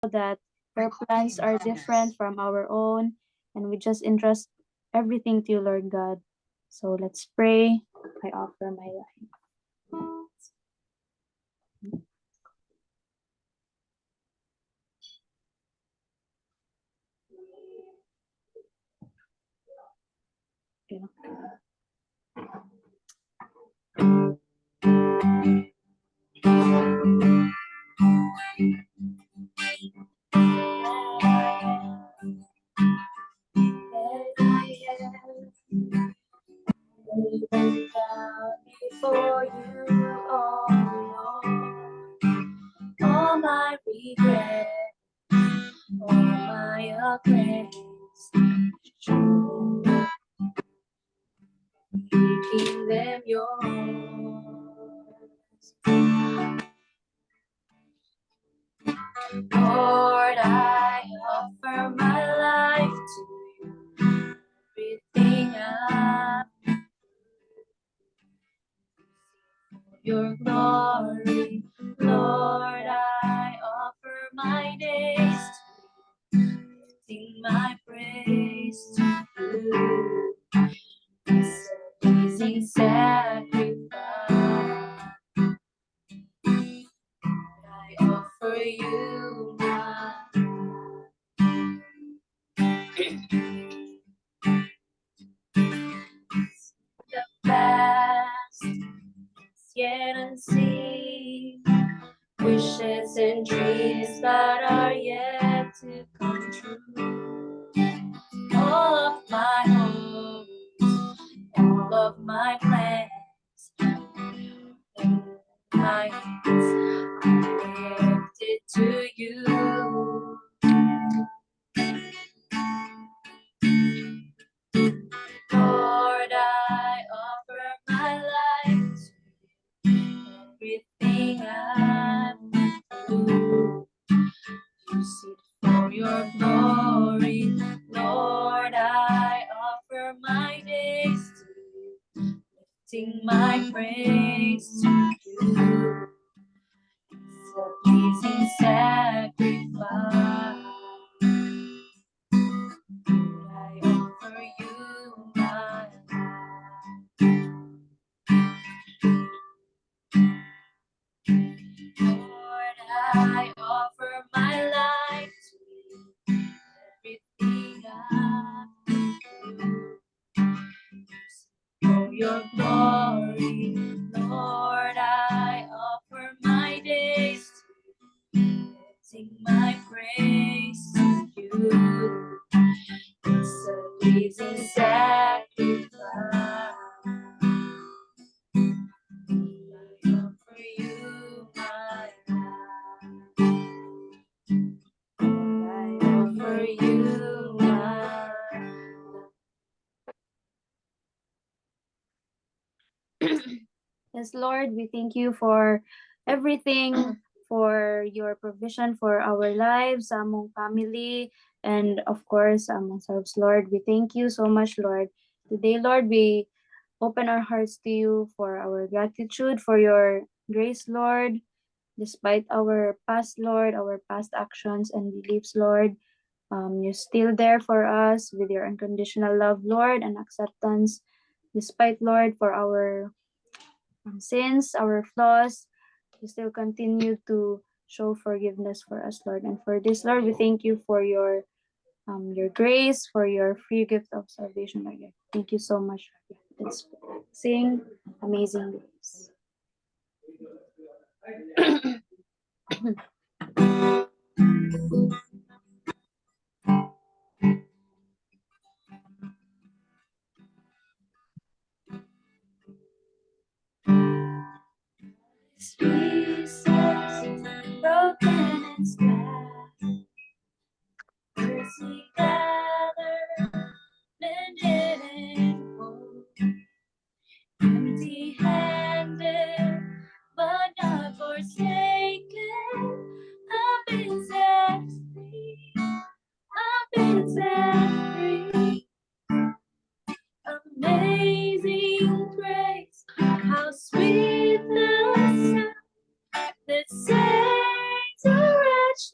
that your plans are different from our own, and we just entrust everything to you, Lord God. So let's pray. I offer my life. Okay. Even down before you, oh Lord, all my regrets, all my plans, making them yours. Lord, I offer my life to you, everything I your glory, Lord, I offer my days to you, lifting my praise to you. It's a pleasing sacrifice. I offer you my the past is yet unseen, wishes and dreams that are yet to come true. All of my hopes, all of my plans, my hands are lifted to you. Lord, I offer my life to you, everything I'm through. Use it for your glory, Lord, I offer my days to you, lifting my praise to you. It's a pleasing sacrifice. I offer you my life. Lord, I offer my life to you, everything I've been through. For your glory, Lord, I offer my days to you, lifting my praise to you. It's a pleasing sacrifice. I offer you my life. I offer you my life. Yes, Lord, we thank you for everything, for your provision for our lives, among family, and of course, among ourselves, Lord. We thank you so much, Lord. Today, Lord, we open our hearts to you for our gratitude, for your grace, Lord. Despite our past, Lord, our past actions and beliefs, Lord, you're still there for us with your unconditional love, Lord, and acceptance. Despite, Lord, for our sins, our flaws, you still continue to show forgiveness for us, Lord. And for this, Lord, we thank you for your grace, for your free gift of salvation, Lord. Thank you so much. Let's sing Amazing Grace. Pieces broken and scattered, mercy gathered, mended and whole, empty-handed, but not forsaken. I've been set free. I've been set free. Amazing grace, how sweet the sound that saves a wretch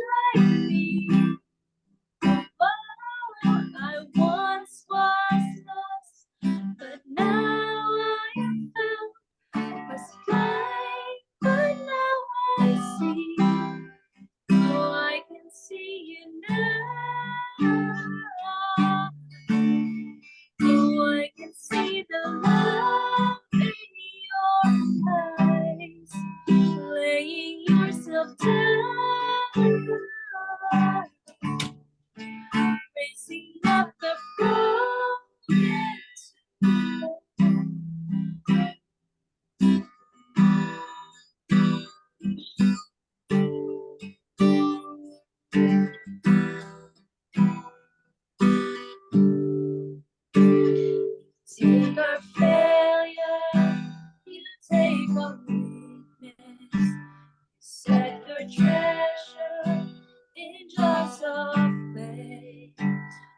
vessels of clay.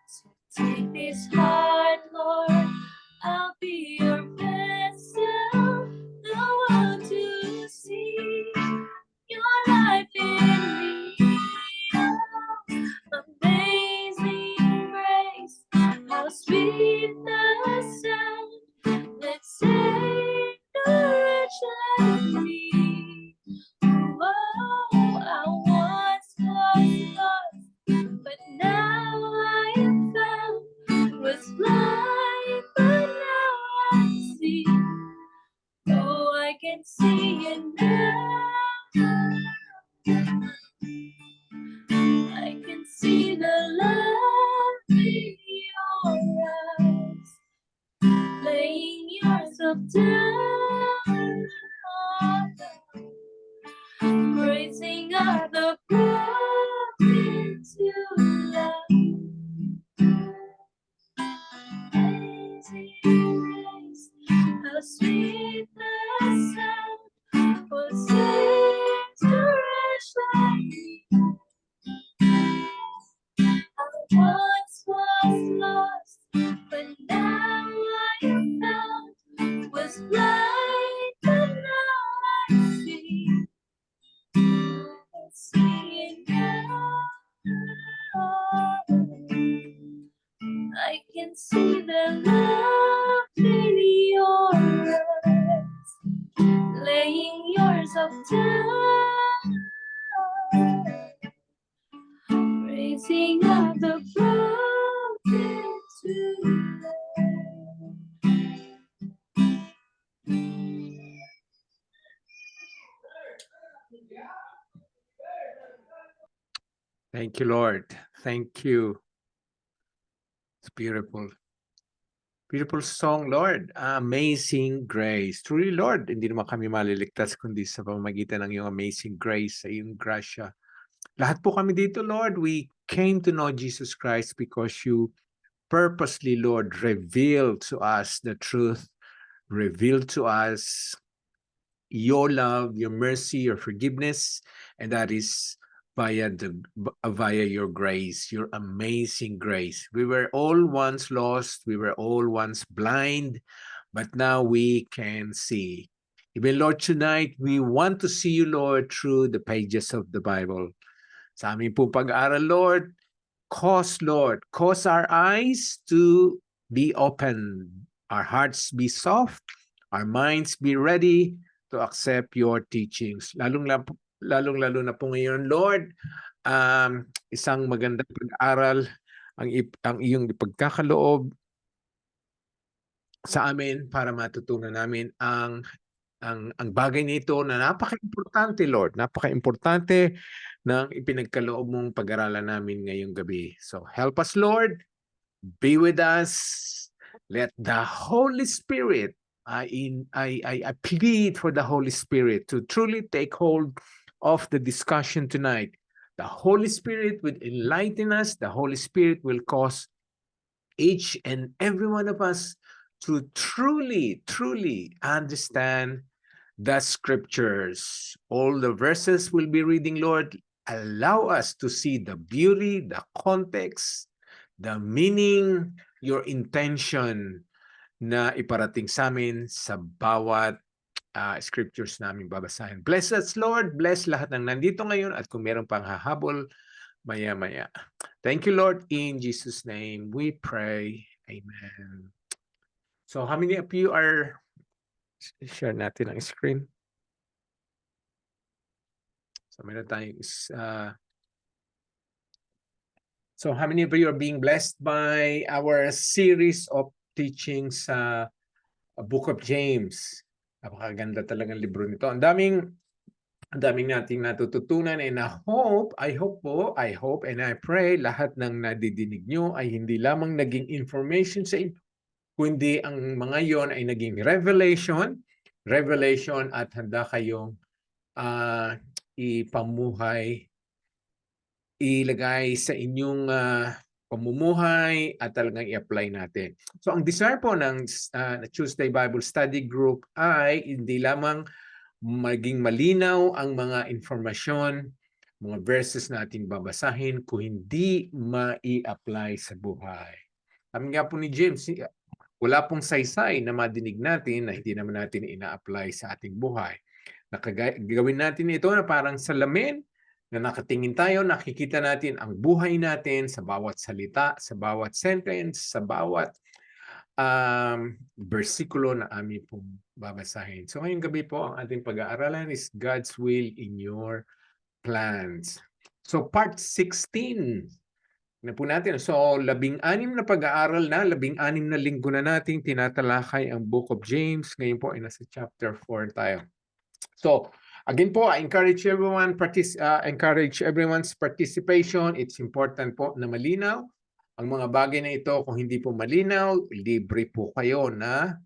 So take this heart, Lord, I'll be your vessel, the one to see your life in me. Oh, amazing grace, how sweet the sound that saved a wretch like me. Oh, I once was lost, but now I am found. Was blind, but now I see. Oh, I can see it now. I can see the love in your eyes, laying yourself down, raising up the broken to life. Amazing grace, how sweet the sound was saved to wretch like me. I once was lost, but now I am found. Was blind, but now I see. I see it now. I can see the love in your eyes, laying yourself down, raising up the broken to life. Thank you, Lord. Thank you. It's beautiful. Beautiful song, Lord. Amazing grace. Truly, Lord, hindi naman kami maliligtas kundi sa pamamagitan ng iyong amazing grace, sa iyong grasya. Lahat po kami dito, Lord, we came to know Jesus Christ because you purposely, Lord, revealed to us the truth, revealed to us your love, your mercy, your forgiveness, and that is via your grace, your amazing grace. We were all once lost, we were all once blind, but now we can see. Even Lord, tonight, we want to see you, Lord, through the pages of the Bible. Sa aming po pag-aaral, Lord, cause our eyes to be open, our hearts be soft, our minds be ready to accept your teachings. Lalong-lalo na po ngayon, Lord, isang magandang pag-aral ang iyong ipagkakaloob sa amin para matutunan namin ang bagay nito na napaka-importante, Lord. Napaka-importante ng ipinagkaloob mong pag-aralan namin ngayong gabi. So help us, Lord. Be with us. Let the Holy Spirit, I plead for the Holy Spirit to truly take hold of the discussion tonight. The Holy Spirit will enlighten us. The Holy Spirit will cause each and every one of us to truly understand the scriptures. All the verses we'll be reading, Lord, allow us to see the beauty, the context, the meaning, your intention na iparating sa amin sa bawat scriptures namin babasahin. Bless us, Lord. Bless lahat ng nandito ngayon at kung meron pang hahabol, maya-maya. Thank you, Lord. In Jesus' name, we pray. Amen. So, how many of you are... Share natin ang screen. So, meron tayong... So, how many of you are being blessed by our series of teachings sa Book of James? Napakaganda talagang libro nito. Ang daming nating natututunan and I hope and I pray lahat ng nadidinig nyo ay hindi lamang naging information sa inyo, kundi ang mga yon ay naging revelation at handa kayong ipamuhay, ilagay sa inyong pamumuhay at talagang i-apply natin. So ang desire po ng Tuesday Bible Study Group ay hindi lamang maging malinaw ang mga informasyon mga verses na ating babasahin kung hindi mai-apply sa buhay. Sabi nga po ni James, wala pong saysay na madinig natin na hindi naman natin ina-apply sa ating buhay. Gawin natin ito na parang salamin na nakatingin tayo, nakikita natin ang buhay natin sa bawat salita, sa bawat sentence, sa bawat versikulo na amin pong babasahin. So ngayong gabi po, ang ating pag-aaralan is God's will in your plans. So part 16 na po natin. So 16 na pag-aaral na, 16 na linggo na nating tinatalakay ang Book of James. Ngayon po ay nasa chapter 4 tayo. So again po, I encourage everyone's participation. It's important po na malinaw ang mga bagay na ito. Kung hindi po malinaw, libre po kayo na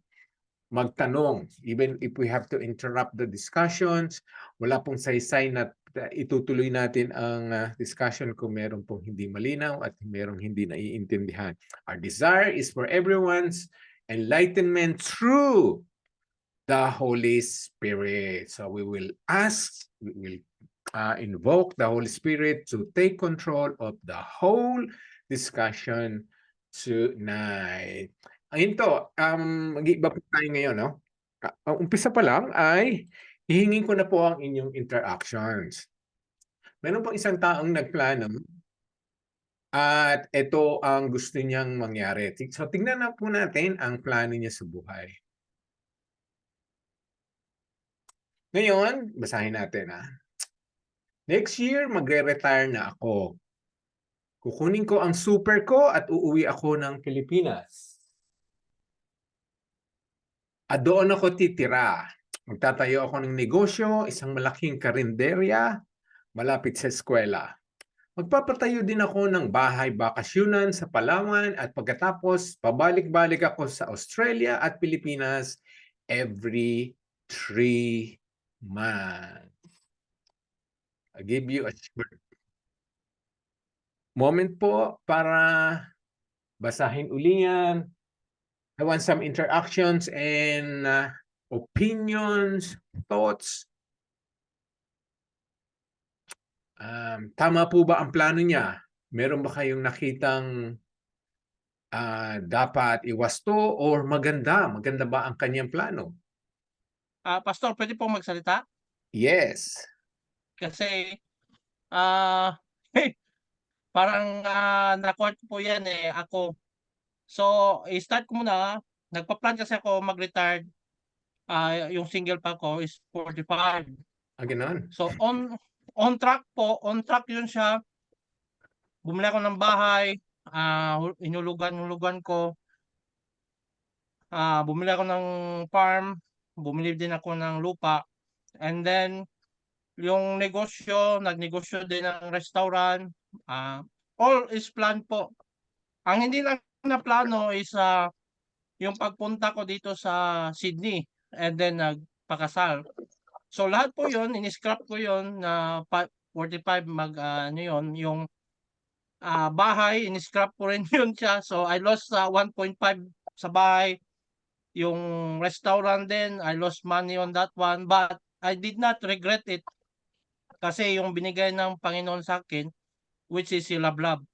magtanong. Even if we have to interrupt the discussions, wala pong saysay na itutuloy natin ang discussion kung meron pong hindi malinaw at merong hindi naiintindihan. Our desire is for everyone's enlightenment through the Holy Spirit. So we will invoke the Holy Spirit to take control of the whole discussion tonight. Ayun to, mag-iba po tayo ngayon, no? Ang umpisa pa lang ay hihingin ko na po ang inyong interactions. Meron pong isang taong nagplano at ito ang gusto niyang mangyari. So tingnan na po natin ang plano niya sa buhay. Ngayon, basahin natin Next year, magre-retire na ako. Kukunin ko ang super ko at uuwi ako ng Pilipinas. At doon ako titira. Magtatayo ako ng negosyo, isang malaking karinderya, malapit sa eskwela. Magpapatayo din ako ng bahay bakasyunan sa Palawan at pagkatapos pabalik-balik ako sa Australia at Pilipinas every 3 months. I'll give you a short moment po para basahin uli yan. I want some interactions and opinions, thoughts. Tama po ba ang plano niya? Meron ba kayong nakitang dapat iwasto or maganda? Maganda ba ang kanyang plano? Pastor, pwede pong magsalita? Yes. Kasi parang na-quote po yan ako. So, i-start ko muna. Nagpa-plan kasi ako mag-retire. Yung single pa ko is 45. Ganon. So, on track po. On track yun siya. Bumili ako ng bahay. Inulugan ko. Bumili ako ng farm. Bumili din ako ng lupa. And then, yung nagnegosyo din ng restaurant. All is planned po. Ang hindi lang na plano is yung pagpunta ko dito sa Sydney and then nagpakasal. So lahat po yun, in-scrap ko yun na 45 yung bahay, in-scrap ko rin yun siya. So I lost 1.5 sa bahay. Yung restaurant din, I lost money on that one. But I did not regret it. Kasi yung binigay ng Panginoon sa akin, which is si Lablab.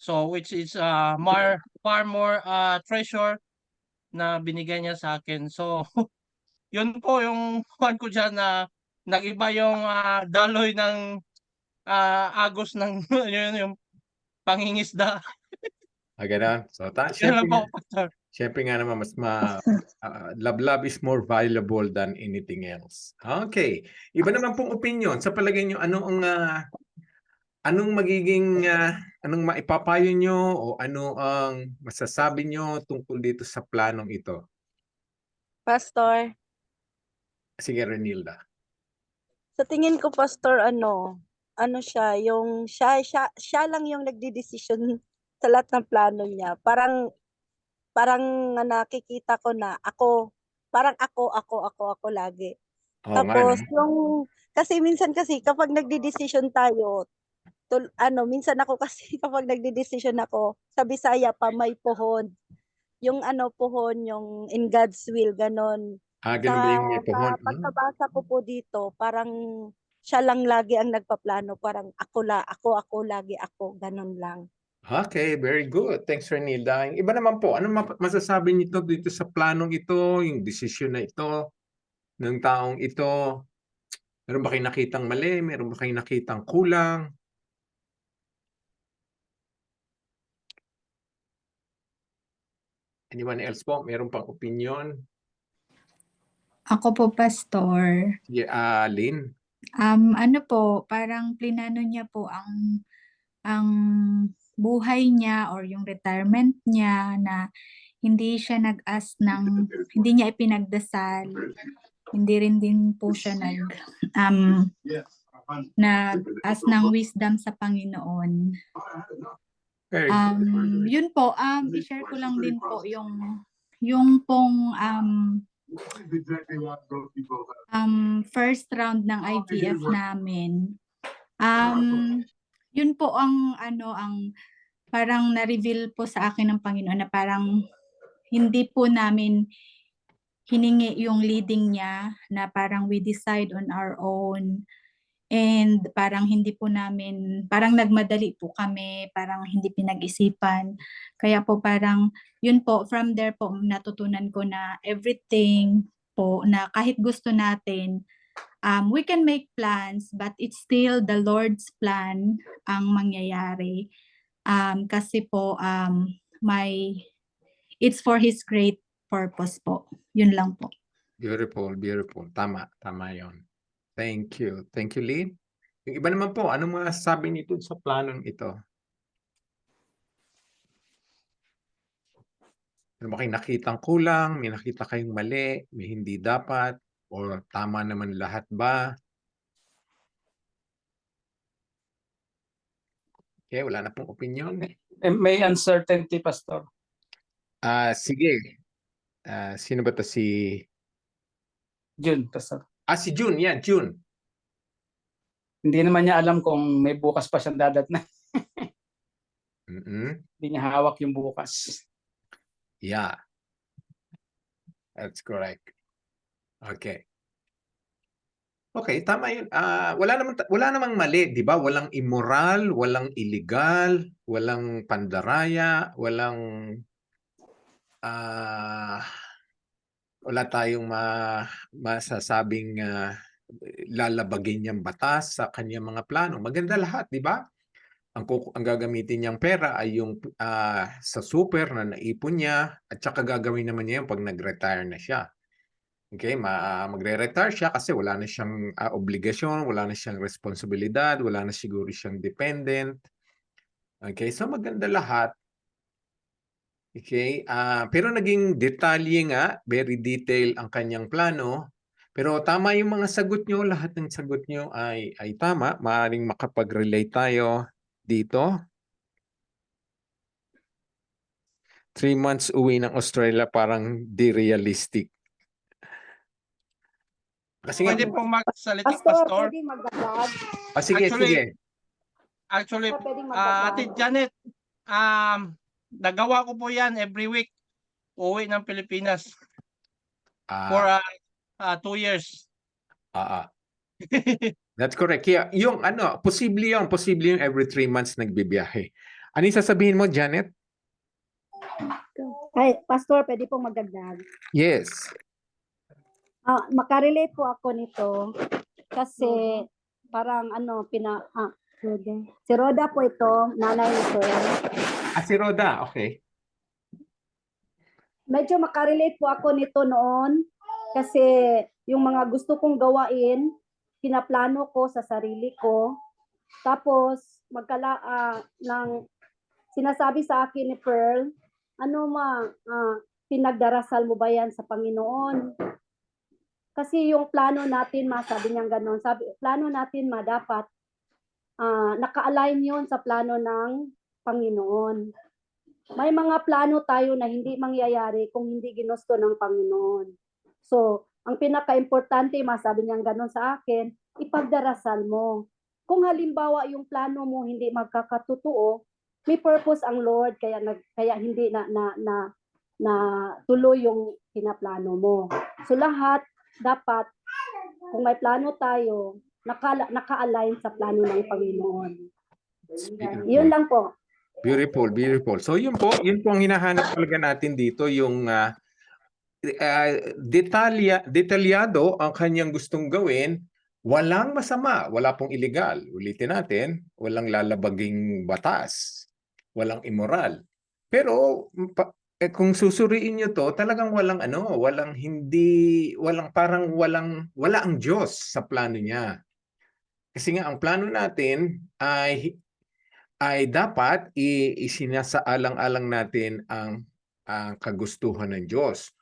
So which is far more treasure na binigay niya sa akin. So yun po yung kuwan ko diyan na nag-iba yung daloy ng agos ng yun yung pangingisda. Ganon. So, Yun lang po, Pastor. Siyempre nga naman, Lablab is more valuable than anything else. Okay. Iba naman pong opinion. Sa palagay nyo, anong magiging, anong maipapayo nyo o ano ang masasabi nyo tungkol dito sa planong ito? Pastor, Sige, Renilda. sa tingin ko, Pastor, ano siya lang yung nagdidesisyon sa lahat ng plano niya. Parang nakikita ko na ako lagi. Oo Tapos nga, no? kasi minsan kapag nagdidesisyon tayo, minsan ako kasi kapag nagdidesisyon ako, sa Bisaya pa may pohon. Yung pohon, yung in God's will, ganon. Ganun ba yung may pohon? Sa pagkabasa ko po dito, parang siya lang lagi ang nagpaplano, parang ako lagi ako, ganun lang. Okay, very good. Thanks, Renilda. Yung iba naman po, ano masasabi nito dito sa planong ito, yung desisyon na ito, ng taong ito? Meron ba kayong nakitang mali? Meron ba kayong nakitang kulang? Anyone else po? Meron pang opinion? Ako po, Pastor. Sige, Lynn. Ano po, parang plinano niya po ang buhay niya or yung retirement niya na hindi siya hindi niya ipinagdasal. Hindi rin din po siya nag-ask ng wisdom sa Panginoon. Very good. Yun po, i-share ko lang din po yung pong first round ng IVF namin. Yun po ang parang na-reveal po sa akin ng Panginoon na parang hindi po namin hiningi yung leading niya, na parang we decide on our own. And parang hindi po namin, parang nagmadali po kami, parang hindi pinag-isipan. Kaya po parang, yun po, from there po natutunan ko na everything po, na kahit gusto natin, we can make plans, but it's still the Lord's plan ang mangyayari. Kasi po, it's for His great purpose po. Yun lang po. Beautiful, beautiful. Tama, tama yon. Thank you. Thank you, Lynn. Yung iba naman po, anong masasabi nito sa planong ito? Ano ba kayong nakitang kulang? May nakita kayong mali? May hindi dapat? O tama naman lahat ba? Okay, wala na pong opinion. May uncertainty, Pastor. Sige. Sino ba to si... June, Pastor. Si June. Yan, June. Hindi naman niya alam kung may bukas pa siyang dadatnan. Mm-mm. Hindi niya hawak yung bukas. Yeah. That's correct. Okay. Okay, tama yun. Wala namang mali, di ba? Walang immoral, walang illegal, walang pandaraya, walang wala tayong masasabing lalabagin niyang batas sa kanyang mga plano. Maganda lahat, di ba? Ang gagamitin niyang pera ay yung sa super na naipon niya, at saka gagawin naman niya yung pag nag-retire na siya. Okay, magre-retire siya kasi wala na siyang obligasyon, wala na siyang responsibilidad, wala na siguro siyang dependent. Okay, so maganda lahat. Okay, pero naging detalye nga, very detailed ang kanyang plano. Pero tama yung mga sagot nyo, lahat ng sagot nyo ay tama. Maaaring makapag-relate tayo dito. 3 months uwi ng Australia, parang di realistic. Kasi Pwede pong magsalita, Pastor, Pastor. pwede magdagdag? sige, sige. Actually, Pwedeng magdagdag? Ate Janet, nagawa ko po yan every week. Uwi ng Pilipinas for 2 years. That's correct. Yeah, yung posible yung every 3 months nagbibiyahe. Ano yung sasabihin mo, Janet? Ay, Pastor, pwede pong magdagdag? Yes. Makarelate po ako nito kasi parang si Roda po ito, nanay ni Sir. Si Roda, okay. Medyo makarelate po ako nito noon kasi yung mga gusto kong gawain, pinaplano ko sa sarili ko. Tapos sinasabi sa akin ni Pearl, pinagdarasal mo ba yan sa Panginoon? Kasi yung plano natin, sabi niya gano'n, plano natin dapat naka-align yun sa plano ng Panginoon. May mga plano tayo na hindi mangyayari kung hindi ginusto ng Panginoon. So, ang pinaka-importante, sabi niya gano'n sa akin, ipagdarasal mo. Kung halimbawa yung plano mo hindi magkakatotoo, may purpose ang Lord, kaya hindi na tuloy yung pinaplano mo. So lahat, dapat, kung may plano tayo, naka-align sa plano ng Panginoon. It's beautiful. Yun lang po. Beautiful, beautiful. So yun po ang hinahanap talaga natin dito, yung detalyado ang kanyang gustong gawin. Walang masama, wala pong illegal. Ulitin natin, walang lalabaging batas, walang immoral. Pero kung susuriin nyo to, talagang walang wala ang Diyos sa plano niya. Kasi nga ang plano natin ay dapat isinasaalang-alang natin ang kagustuhan ng Diyos.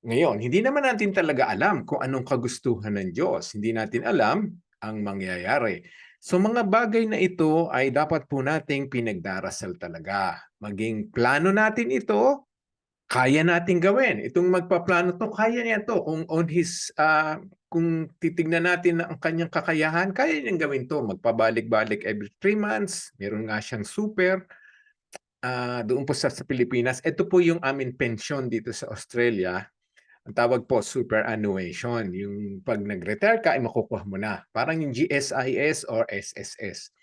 Ngayon, hindi naman natin talaga alam kung anong kagustuhan ng Diyos. Hindi natin alam ang mangyayari. So mga bagay na ito ay dapat po nating pinagdarasal talaga. Maging plano natin ito, kaya nating gawin. Itong magpaplano to, kaya niya to. Kung titignan natin ang kanyang kakayahan, kaya niyang gawin to. Magpabalik-balik every 3 months. Meron nga siyang super. Doon po sa Pilipinas. Ito po yung aming pensyon dito sa Australia. Ang tawag po superannuation. Yung pag nag-retire ka, ay makukuha mo na. Parang yung GSIS or SSS.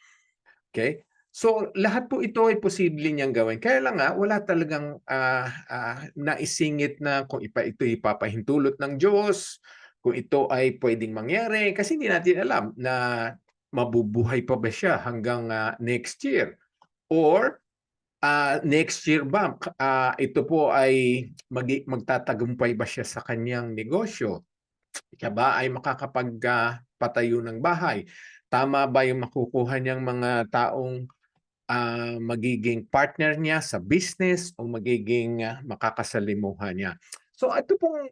Okay? So, lahat po ito ay posible niyang gawin. Kaya lang nga, wala talagang naisingit na kung ito ipapahintulot ng Diyos, kung ito ay pwedeng mangyari. Kasi hindi natin alam na mabubuhay pa ba siya hanggang next year. Or, next year ba, ito po ay magtatagumpay ba siya sa kanyang negosyo? Siya ba ay makakapagpatayo ng bahay? Tama ba yung makukuha niyang mga taong magiging partner niya sa business o magiging makakasalimuhan niya? So ito pong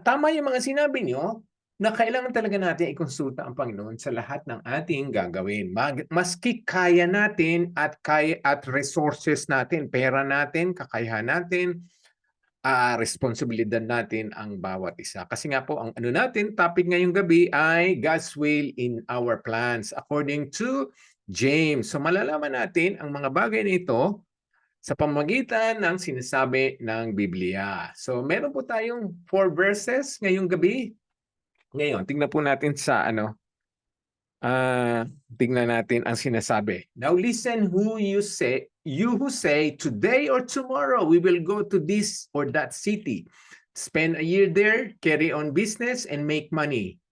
tama yung mga sinabi niyo na kailangan talaga natin ikonsulta ang Panginoon sa lahat ng ating gagawin. Maski kaya natin at resources natin, pera natin, kakayahan natin, responsibilidad natin ang bawat isa. Kasi nga po, ang topic ngayong gabi ay God's will in our plans according to James. So malalaman natin ang mga bagay na ito sa pamamagitan ng sinasabi ng Biblia. So meron po tayong 4 verses ngayong gabi. Ngayon, tingnan po natin sa tingnan natin ang sinasabi. Now listen you who say, today or tomorrow we will go to this or that city, spend a year there, carry on business, and make money.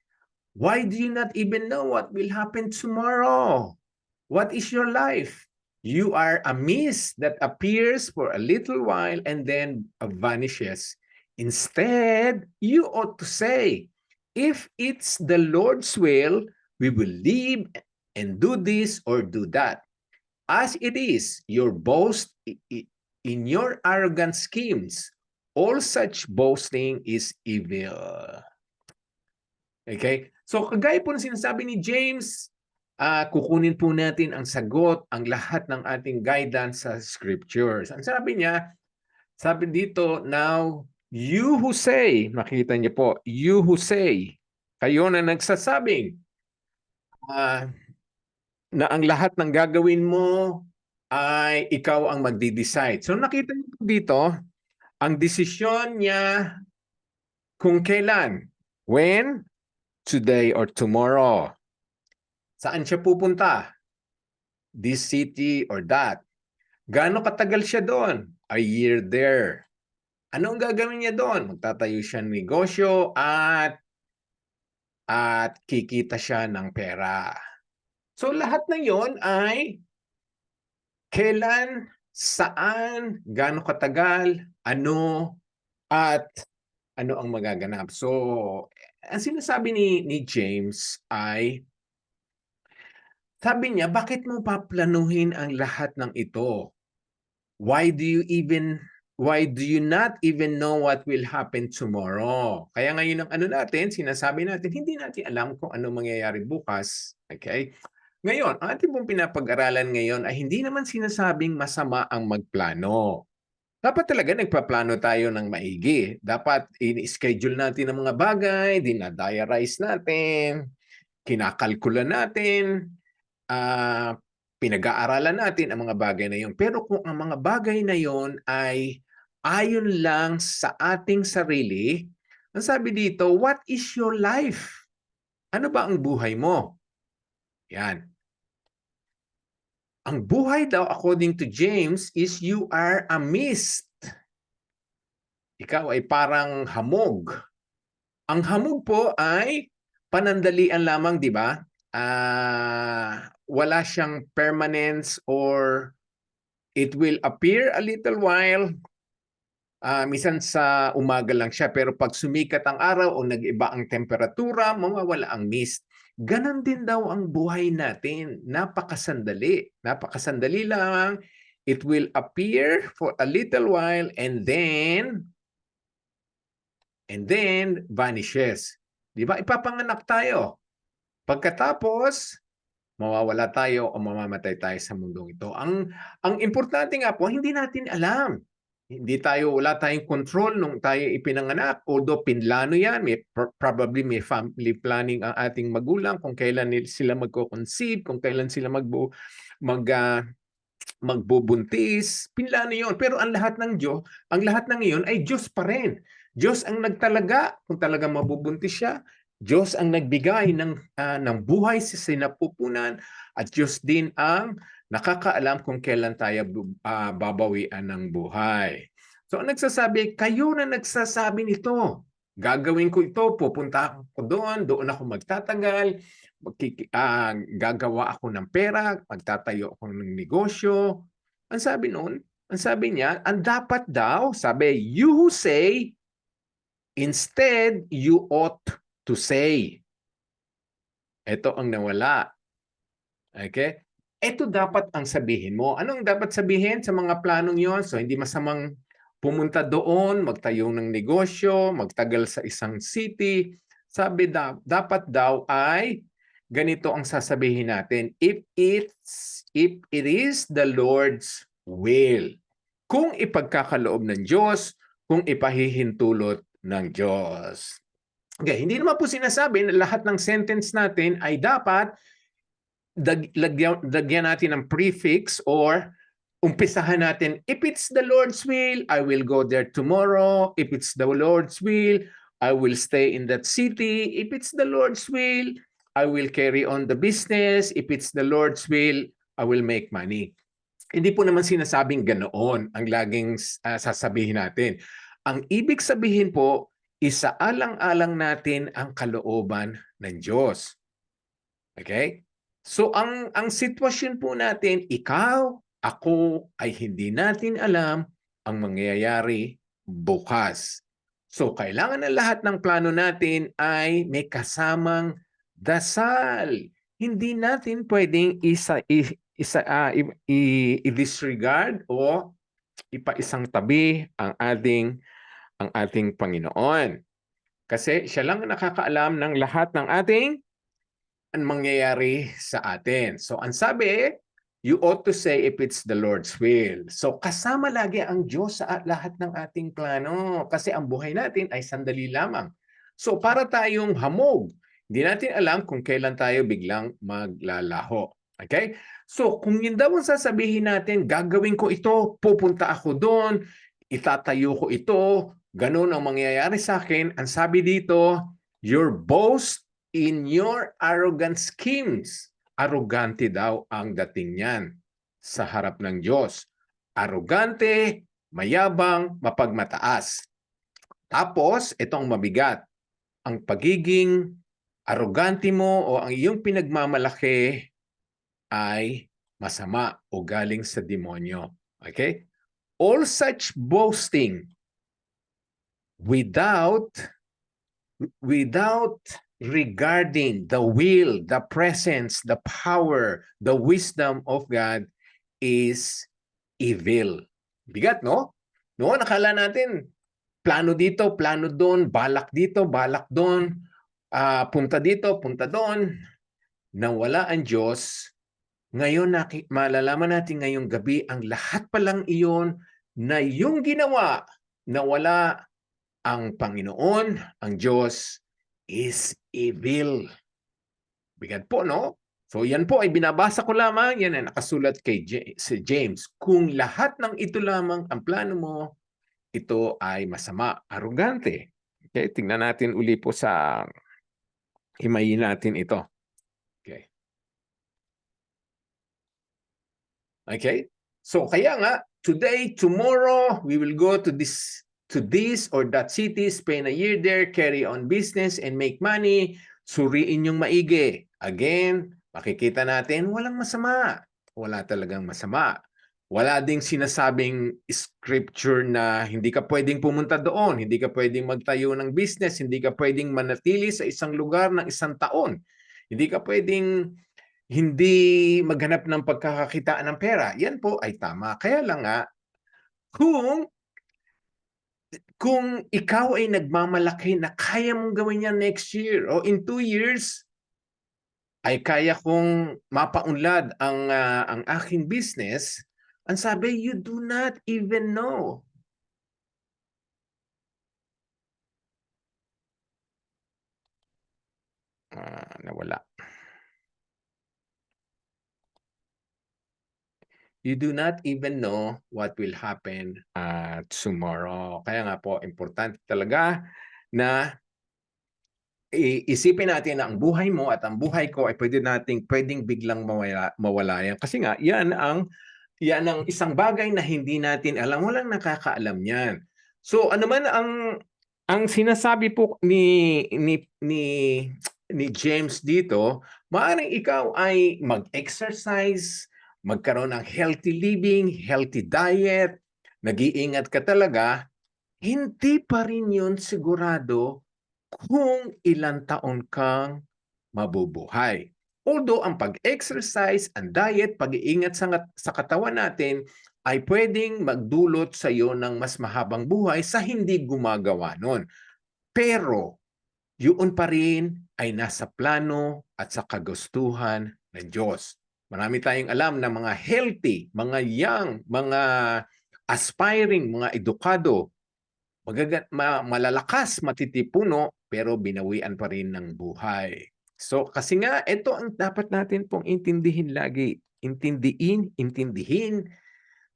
Why do you not even know what will happen tomorrow? What is your life? You are a mist that appears for a little while and then vanishes. Instead, you ought to say, if it's the Lord's will, we will live and do this or do that. As it is, your boast in your arrogant schemes, all such boasting is evil. Okay? So, kagaya po ng sinasabi ni James, kukunin po natin ang sagot, ang lahat ng ating guidance sa scriptures. Ang sabi niya, sabi dito, now, you who say, makita niyo po, you who say, kayo na nagsasabing, na ang lahat ng gagawin mo ay ikaw ang magdi-decide. So nakita niyo po dito, ang desisyon niya kung kailan, when, today or tomorrow. Saan siya pupunta? This city or that. Gaano katagal siya doon? A year there. Anong gagawin niya doon? Magtatayo siya ng negosyo at kikita siya ng pera. So lahat ng yon ay kailan, saan, gaano katagal, ano, at ano ang magaganap. So, ang sinasabi ni James ay, sabi niya, bakit mo paplanuhin ang lahat ng ito? Why do you not even know what will happen tomorrow? Kaya ngayon ang sinasabi natin, hindi natin alam kung ano mangyayari bukas. Okay? Ngayon, ang ating pong pinapag-aralan ngayon ay hindi naman sinasabing masama ang magplano. Dapat talaga nagpaplano tayo ng maigi. Dapat in-schedule natin ang mga bagay, dinadiarize natin, kinakalkula natin, pinag-aaralan natin ang mga bagay na yun. Pero kung ang mga bagay na yun ay ayon lang sa ating sarili, ang sabi dito, what is your life? Ano ba ang buhay mo? Yan. Ang buhay daw, according to James, is you are a mist. Ikaw ay parang hamog. Ang hamog po ay panandalian lamang, di ba? Wala siyang permanence or it will appear a little while. Minsan sa umaga lang siya, pero pag sumikat ang araw o nag-iba ang temperatura, mawawala ang mist. Ganon din daw ang buhay natin. Napakasandali. Napakasandali lang. It will appear for a little while and then vanishes. Di ba? Ipapanganak tayo. Pagkatapos, mawawala tayo o mamamatay tayo sa mundong ito. Ang importante nga po, hindi natin alam. Wala tayong control nung tayo ipinanganak. Although pinlano yan, probably may family planning ang ating magulang kung kailan sila magko-conceive, kung kailan sila magbubuntis. Pinlano yun. Pero ang lahat ng iyon ay Diyos pa rin. Diyos ang nagtalaga kung talagang mabubuntis siya. Diyos ang nagbigay ng buhay sa sinapupunan at Diyos din ang nakakaalam kung kailan tayo babawian ng buhay. So ang nagsasabi, kayo na nagsasabi nito, gagawin ko ito, pupunta ako doon ako magtatagal, gagawa ako ng pera, magtatayo ako ng negosyo. Ang sabi noon, ang sabi niya, ang dapat daw, sabi, you who say, instead you ought to say. Ito ang nawala. Okay? Ito dapat ang sabihin mo. Anong dapat sabihin sa mga planong yon? So, hindi masamang pumunta doon, magtayo ng negosyo, magtagal sa isang city. Sabi dapat daw ay ganito ang sasabihin natin. If it is the Lord's will. Kung ipagkakaloob ng Diyos, kung ipahihintulot ng Diyos. Okay, hindi naman po sinasabi na lahat ng sentence natin ay dapat lagyan natin ng prefix or umpisahan natin, if it's the Lord's will, I will go there tomorrow. If it's the Lord's will, I will stay in that city. If it's the Lord's will, I will carry on the business. If it's the Lord's will, I will make money. Hindi po naman sinasabing ganoon ang laging sasabihin natin. Ang ibig sabihin po, isaalang-alang natin ang kalooban ng Diyos. Okay? So ang sitwasyon po natin, ikaw, ako, ay hindi natin alam ang mangyayari bukas. So kailangan na lahat ng plano natin ay may kasamang dasal. Hindi natin pwedeng i-disregard o ipaisang tabi ang ating Panginoon. Kasi siya lang ang nakakaalam ng lahat ng ating ang mangyayari sa atin. So ang sabi, you ought to say if it's the Lord's will. So kasama lagi ang Diyos sa lahat ng ating plano kasi ang buhay natin ay sandali lamang. So para tayong hamog, hindi natin alam kung kailan tayo biglang maglalaho. Okay? So kung yun daw ang sasabihin natin, gagawin ko ito, pupunta ako doon, itatayo ko ito, ganun ang mangyayari sa akin. Ang sabi dito, your boast in your arrogant schemes. Arrogante daw ang dating niyan sa harap ng Diyos. Arrogante, mayabang, mapagmataas. Tapos, itong mabigat. Ang pagiging arrogante mo o ang iyong pinagmamalaki ay masama o galing sa demonyo. Okay? All such boasting without regarding the will, the presence, the power, the wisdom of God is evil. Bigat, no? Noon, nakala natin, plano dito, plano doon, balak dito, balak doon, punta dito, punta doon. Nawala ang Diyos. Ngayon, malalaman natin ngayong gabi, ang lahat palang iyon na yung ginawa, nawala ang Panginoon, ang Diyos, is evil. Bigat po, no? So yan po ay binabasa ko lamang, yan ay nakasulat kay James. Kung lahat ng ito lamang ang plano mo, ito ay masama, arrogante. Okay, tingnan natin uli po sa Himayin natin ito. Okay. Okay? So kaya nga, today, tomorrow, we will go to this or that city, spend a year there, carry on business and make money. Suriin yung maigi. Again, makikita natin, walang masama. Wala talagang masama. Wala ding sinasabing scripture na hindi ka pwedeng pumunta doon, hindi ka pwedeng magtayo ng business, hindi ka pwedeng manatili sa isang lugar ng 1 taon. Hindi ka pwedeng hindi maghanap ng pagkakakitaan ng pera. Yan po ay tama. Kaya lang nga, kung ikaw ay nagmamalaki na kaya mong gawin yan next year o in 2 years, ay kaya kong mapaunlad ang aking business, ang sabi, you do not even know. Nawala. You do not even know what will happen tomorrow. Kaya nga po, importante talaga na isipin natin na ang buhay mo at ang buhay ko ay pwedeng biglang mawala yan. Kasi nga, yan ang isang bagay na hindi natin alam. Walang nakakaalam yan. So, ano man ang sinasabi po ni James dito, maaaring ikaw ay mag-exercise, magkaroon ng healthy living, healthy diet, nag-iingat ka talaga, hindi pa rin yun sigurado kung ilang taon kang mabubuhay. Although ang pag-exercise, ang diet, pag-iingat sa katawan natin ay pwedeng magdulot sa iyo ng mas mahabang buhay sa hindi gumagawa nun. Pero, yun pa rin ay nasa plano at sa kagustuhan ng Diyos. Marami tayong alam na mga healthy, mga young, mga aspiring, mga edukado, malalakas, matitipuno, pero binawian pa rin ng buhay. So, kasi nga, ito ang dapat natin pong intindihin lagi. Intindihin,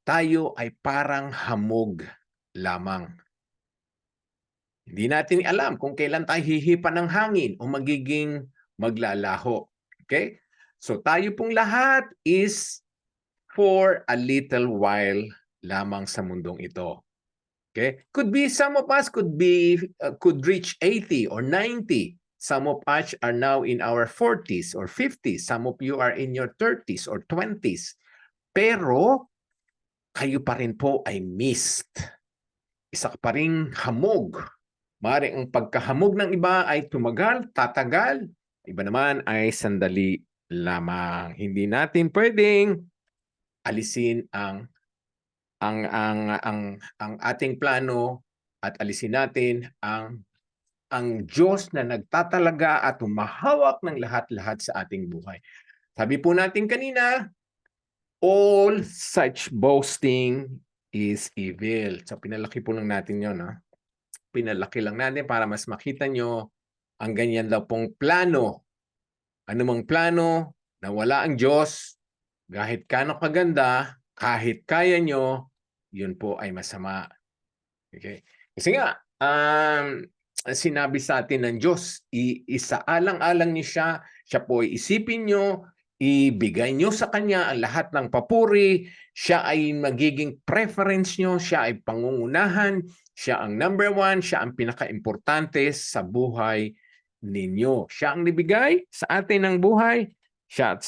tayo ay parang hamog lamang. Hindi natin alam kung kailan tayo hihipan ng hangin o magiging maglalaho. Okay? So, tayo pong lahat is for a little while lamang sa mundong ito. Okay? Could be some of us could reach 80 or 90. Some of us are now in our 40s or 50s. Some of you are in your 30s or 20s. Pero kayo pa rin po ay missed. Isa pa rin hamog. Maaari ang pagkahamog ng iba ay tumagal, tatagal. Iba naman ay sandali lamang. Hindi natin pwedeng alisin ang ating plano at alisin natin ang Diyos na nagtatalaga at humahawak ng lahat-lahat sa ating buhay. Sabi po natin kanina, all such boasting is evil. So pinalaki po lang natin yun. Pinalaki lang natin para mas makita nyo ang ganyan daw pong plano. Anumang plano na wala ang Diyos, kahit kano kaganda, kahit kaya nyo, yun po ay masama. Okay? Kasi nga, sinabi sa atin ng Diyos, isaalang-alang niyo siya po ay isipin nyo, ibigay nyo sa Kanya ang lahat ng papuri, siya ay magiging preference nyo, siya ay pangungunahan, siya ang number 1, siya ang pinaka-importante sa buhay ninyo. Siya ang nibigay sa atin ng buhay, siya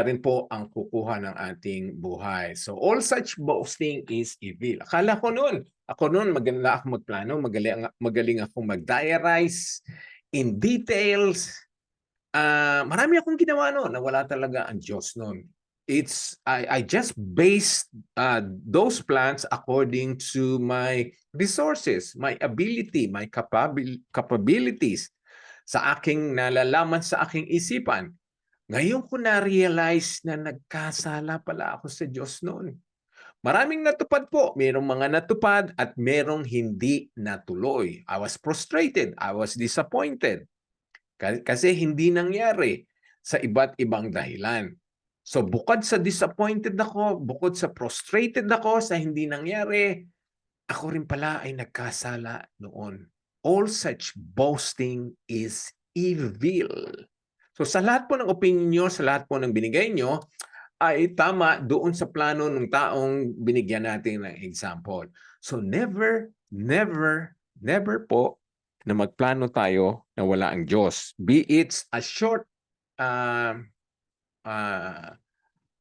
rin po ang kukuha ng ating buhay. So all such boasting is evil. Akala ko noon, magaling ako magplano, magaling ako mag-diarize in details. Marami akong ginawa noon na wala talaga ang Diyos noon. I just based those plans according to my resources, my ability, my capabilities, sa aking nalalaman sa aking isipan. Ngayon ko na-realize na nagkasala pala ako sa Diyos noon. Maraming natupad po. Merong mga natupad at merong hindi natuloy. I was frustrated. I was disappointed. Kasi hindi nangyari sa iba't ibang dahilan. So bukod sa disappointed ako, bukod sa frustrated ako sa hindi nangyari, ako rin pala ay nagkasala noon. all such boasting is evil. So sa lahat po ng opinion nyo, sa lahat po ng binigay nyo, ay tama doon sa plano ng taong binigyan natin ng example. So never, never, never po na magplano tayo na wala ang Diyos. Be it a short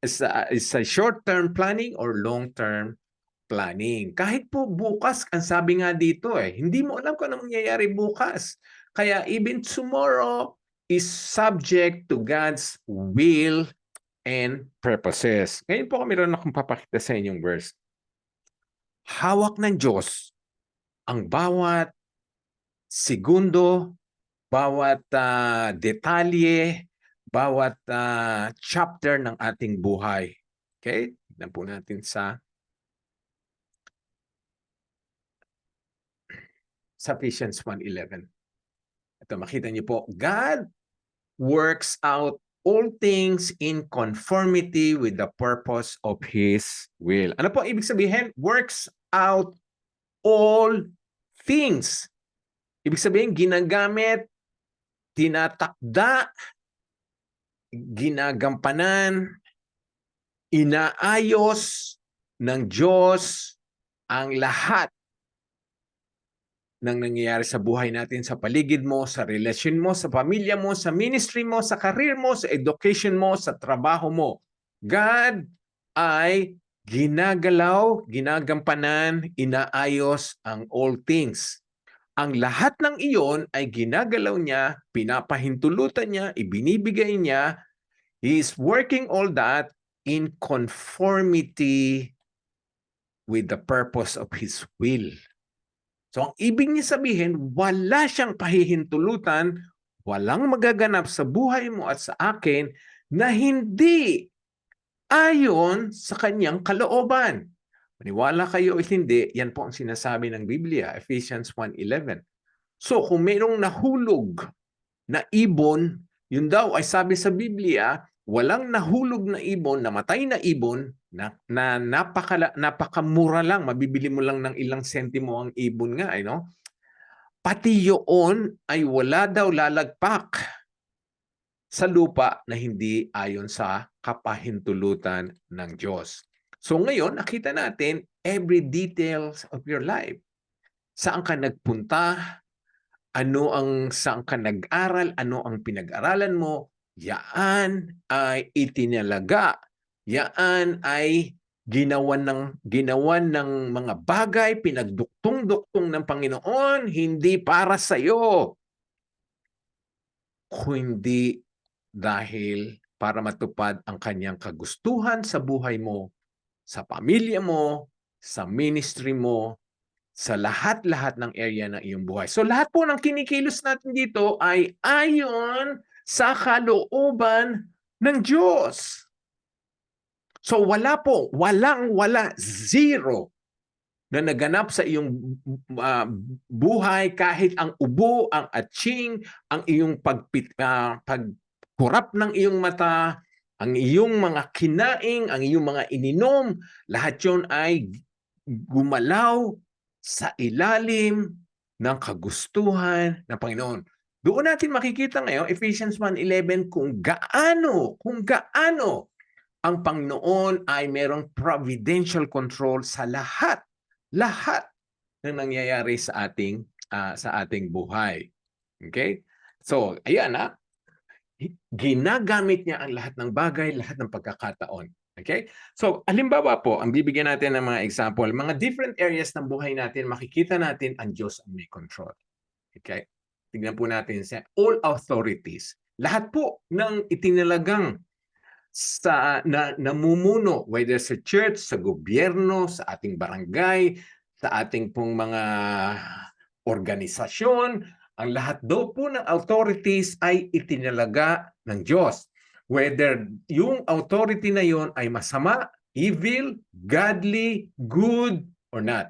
is a short-term planning or long-term planning. Kahit po bukas, ang sabi nga dito hindi mo alam kung ano mangyayari bukas. Kaya even tomorrow is subject to God's will and purposes. Ngayon po meron akong papakita sa inyong verse. Hawak ng Diyos ang bawat segundo, bawat detalye, bawat chapter ng ating buhay. Okay? Tignan po natin sa Ephesians 1:11. Ito, makita niyo po, God works out all things in conformity with the purpose of His will. Ano po ibig sabihin? Works out all things. Ibig sabihin, ginagamit, tinatakda, ginagampanan, inaayos ng Diyos ang lahat ng nangyayari sa buhay natin, sa paligid mo, sa relasyon mo, sa pamilya mo, sa ministry mo, sa career mo, sa education mo, sa trabaho mo. God ay ginagalaw, ginagampanan, inaayos ang all things. Ang lahat ng iyon ay ginagalaw niya, pinapahintulutan niya, ibinibigay niya. He is working all that in conformity with the purpose of His will. So ang ibig niya sabihin, wala siyang pahihintulutan, walang magaganap sa buhay mo at sa akin na hindi ayon sa kanyang kalooban. Maniwala kayo o hindi, yan po ang sinasabi ng Biblia, Ephesians 1:11. So kung mayroong nahulog na ibon, yun daw ay sabi sa Biblia, walang nahulog na ibon, namatay na ibon, na napakamura lang, mabibili mo lang ng ilang sentimo ang ibon nga, no? Pati yun ay wala daw lalagpak sa lupa na hindi ayon sa kapahintulutan ng Diyos. So ngayon, nakita natin every details of your life. Saan ka nagpunta? Saan ka nag-aral? Ano ang pinag-aralan mo? Yaan ay itinalaga. Yaan ay ginawan ng mga bagay, pinagduktong-duktong ng Panginoon, hindi para sa iyo, kundi dahil para matupad ang kanyang kagustuhan sa buhay mo, sa pamilya mo, sa ministry mo, sa lahat-lahat ng area ng iyong buhay. So lahat po ng kinikilos natin dito ay ayon sa kalooban ng Diyos. So wala zero na naganap sa iyong buhay kahit ang ubo, ang atching, ang iyong pagkurap ng iyong mata, ang iyong mga kinaing, ang iyong mga ininom, lahat yun ay gumalaw sa ilalim ng kagustuhan ng Panginoon. Doon natin makikita ngayon, Ephesians 1:11, kung gaano ang Panginoon ay merong providential control sa lahat ng nangyayari sa ating buhay. Okay? So, ayan ginagamit niya ang lahat ng bagay, lahat ng pagkakataon. Okay? So, halimbawa po, ang bibigyan natin ng mga example, mga different areas ng buhay natin, makikita natin ang Diyos ang may control. Okay? Tignan po natin sa all authorities. Lahat po ng itinalagang na namumuno, whether sa church, sa gobyerno, sa ating barangay, sa ating pong mga organisasyon, ang lahat daw po ng authorities ay itinalaga ng Diyos. Whether yung authority na yon ay masama, evil, godly, good, or not.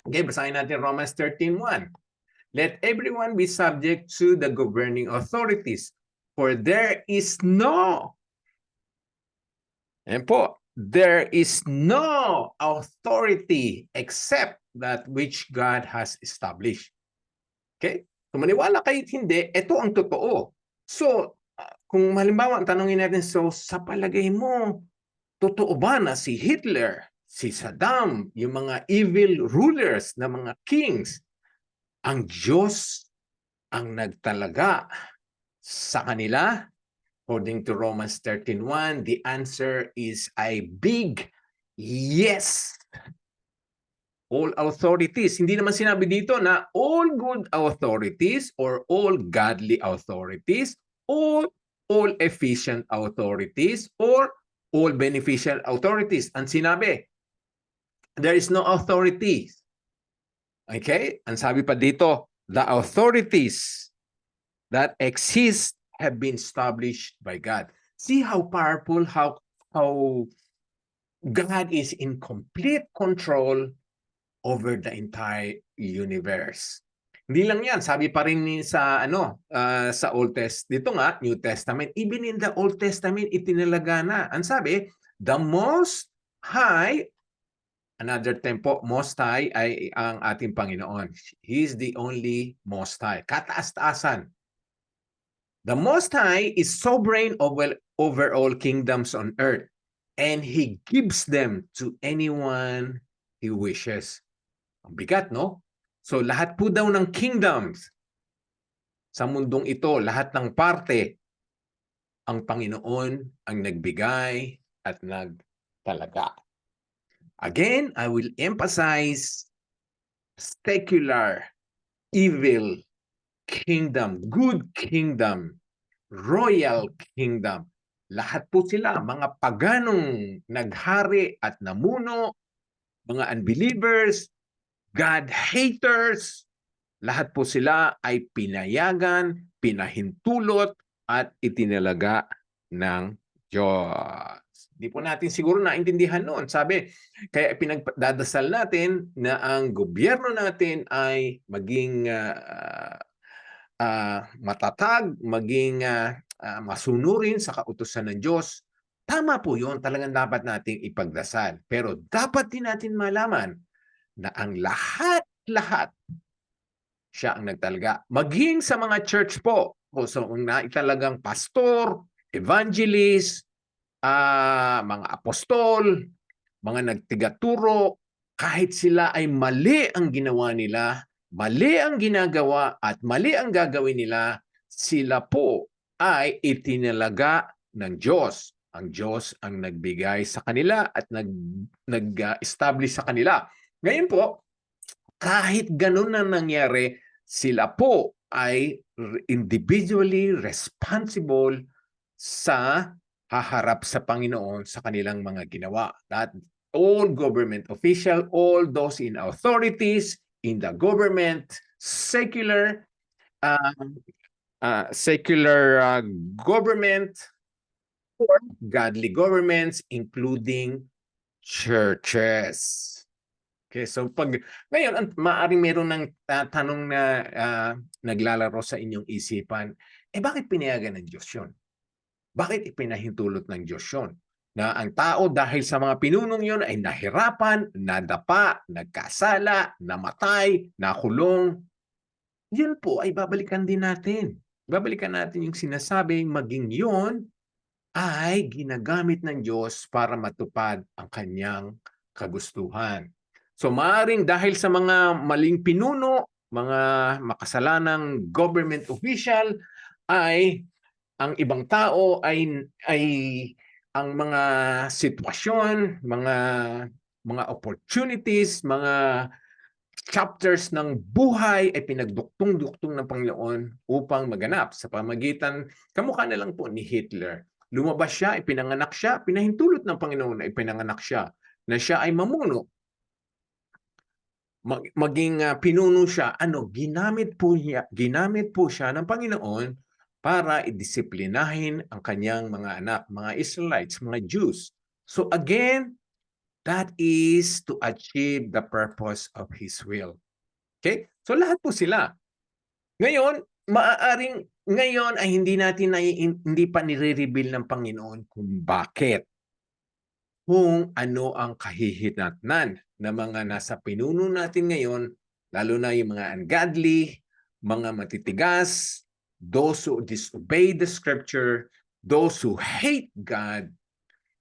Okay, basahin natin Romans 13:1. Let everyone be subject to the governing authorities, for there is no authority except that which God has established. Okay? Kung maniwala kayo hindi, ito ang totoo. So, kung halimbawa, tanongin natin, so sa palagay mo, totoo ba na si Hitler, si Saddam, yung mga evil rulers na mga kings, ang Diyos ang nagtalaga sa kanila? According to Romans 13:1, the answer is a big yes. All authorities. Hindi naman sinabi dito na all good authorities or all godly authorities or all efficient authorities or all beneficial authorities. Ang sinabi, there is no authorities. Okay? Ang sabi pa dito, the authorities that exist have been established by God. See how powerful, how God is in complete control over the entire universe. Hindi lang yan, sabi pa rin sa sa Old Testament, dito nga New Testament, even in the Old Testament itinalaga na. Ang sabi, the Most High, another tempo, Most High ay ang ating Panginoon. He is the only Most High. Kataas-taasan. The Most High is sovereign over all kingdoms on earth, and He gives them to anyone He wishes. Ang bigat, no? So lahat po daw ng kingdoms sa mundong ito, lahat ng parte, ang Panginoon ang nagbigay at nagtalaga. Again, I will emphasize secular, evil kingdom, good kingdom, royal kingdom. Lahat po sila, mga paganong naghari at namuno, mga unbelievers, God haters, lahat po sila ay pinayagan, pinahintulot, at itinalaga ng Diyos. Hindi po natin siguro naintindihan noon. Sabi, kaya pinagdadasal natin na ang gobyerno natin ay maging matatag, maging masunurin sa kautusan ng Diyos. Tama po yun, talagang dapat nating ipagdasal. Pero dapat din natin malaman na ang lahat siya ang nagtalaga. Maging sa mga church po, so naitalagang pastor, evangelist, mga apostol, mga nagtigaturo, kahit sila ay mali ang ginawa nila, mali ang ginagawa at mali ang gagawin nila, sila po ay itinalaga ng Diyos. Ang Diyos ang nagbigay sa kanila at nag-establish sa kanila. Ngayon po, kahit ganun na nangyari, sila po ay individually responsible sa haharap sa Panginoon sa kanilang mga ginawa. That all government official, all those in authorities, in the government, secular government, or godly governments, including churches. Okay, so ngayon, maaaring meron ng tanong na naglalaro sa inyong isipan, bakit pinayagan ng Diyos yun? Bakit ipinahintulot ng Diyos yun? Na ang tao dahil sa mga pinunong yun ay nahirapan, nadapa, nagkasala, namatay, nakulong. Yun po ay babalikan din natin. Babalikan natin yung sinasabi, maging yun ay ginagamit ng Diyos para matupad ang kanyang kagustuhan. So maaaring dahil sa mga maling pinuno, mga makasalanang government official, ay ang ibang tao ay ang mga sitwasyon, mga opportunities, mga chapters ng buhay ay pinagduktong-duktong ng Panginoon upang maganap sa pamagitan, kamukha na lang po ni Hitler. Lumabas siya, ipinanganak siya, pinahintulot ng Panginoon na ipinanganak siya, na siya ay mamuno. Maging pinuno siya, ginamit po siya ng Panginoon para idisiplinahin ang kanyang mga anak, mga Israelites, mga Jews. So again, that is to achieve the purpose of His will. Okay? So lahat po sila. Ngayon, ngayon ay hindi pa nire-reveal ng Panginoon kung bakit. Kung ano ang kahihinatnan ng mga nasa pinuno natin ngayon, lalo na yung mga ungodly, mga matitigas, those who disobey the scripture, those who hate God,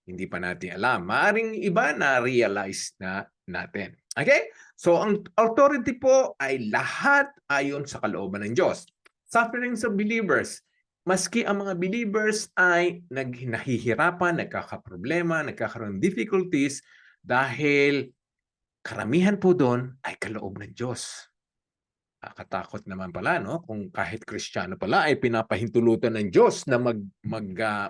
hindi pa natin alam. Maaring iba na-realize na natin. Okay? So, ang authority po ay lahat ayon sa kalooban ng Diyos. Sufferings of believers. Maski ang mga believers ay nahihirapan, nagkakaproblema, nagkakaroon difficulties dahil karamihan po doon ay kaloob ng Diyos. Katakot naman pala, no? Kung kahit Kristiyano pala ay pinapahintulutan ng Diyos na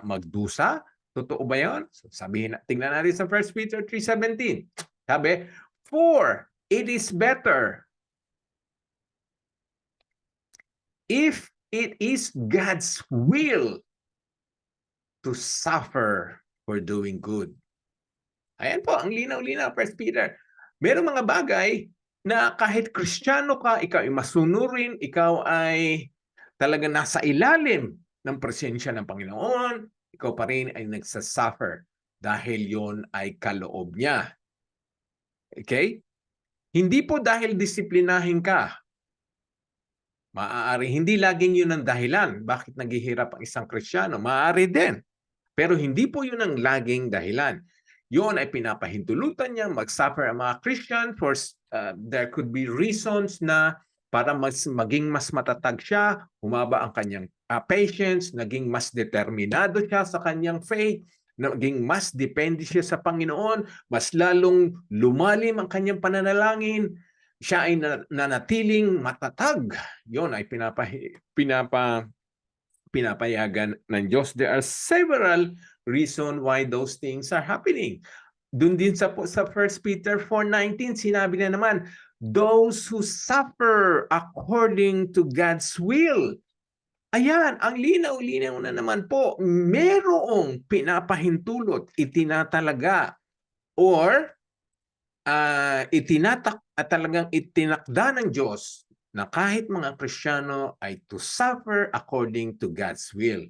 magdusa. Totoo ba yun? So, tingnan natin sa 1 Peter 3:17. Sabi, for it is better if it is God's will to suffer for doing good. Ayan po, ang linaw-linaw, 1 Peter. Merong mga bagay na kahit Kristiyano ka, ikaw ay masunurin, ikaw ay talaga nasa ilalim ng presensya ng Panginoon, ikaw pa rin ay nagsasuffer dahil yon ay kaloob niya. Okay? Hindi po dahil disiplinahin ka. Maaari, hindi laging yun ang dahilan bakit naghihirap ang isang Kristiyano. Maaari din. Pero hindi po yun ang laging dahilan. Yun ay pinapahintulutan niya mag-suffer ang mga Christian for there could be reasons na para maging mas matatag siya, humaba ang kanyang patience, naging mas determinado siya sa kanyang faith, naging mas depende siya sa Panginoon, mas lalong lumalim ang kanyang pananalangin, siya ay nanatiling matatag. Yun ay pinapayagan ng Diyos. There are several reasons why those things are happening. Doon din sa 1 Peter 4:19, sinabi na naman, those who suffer according to God's will. Ayan, ang linaw-linaw na naman po, merong pinapahintulot, itinatalaga, or talagang itinakda ng Diyos na kahit mga Kristiyano ay to suffer according to God's will.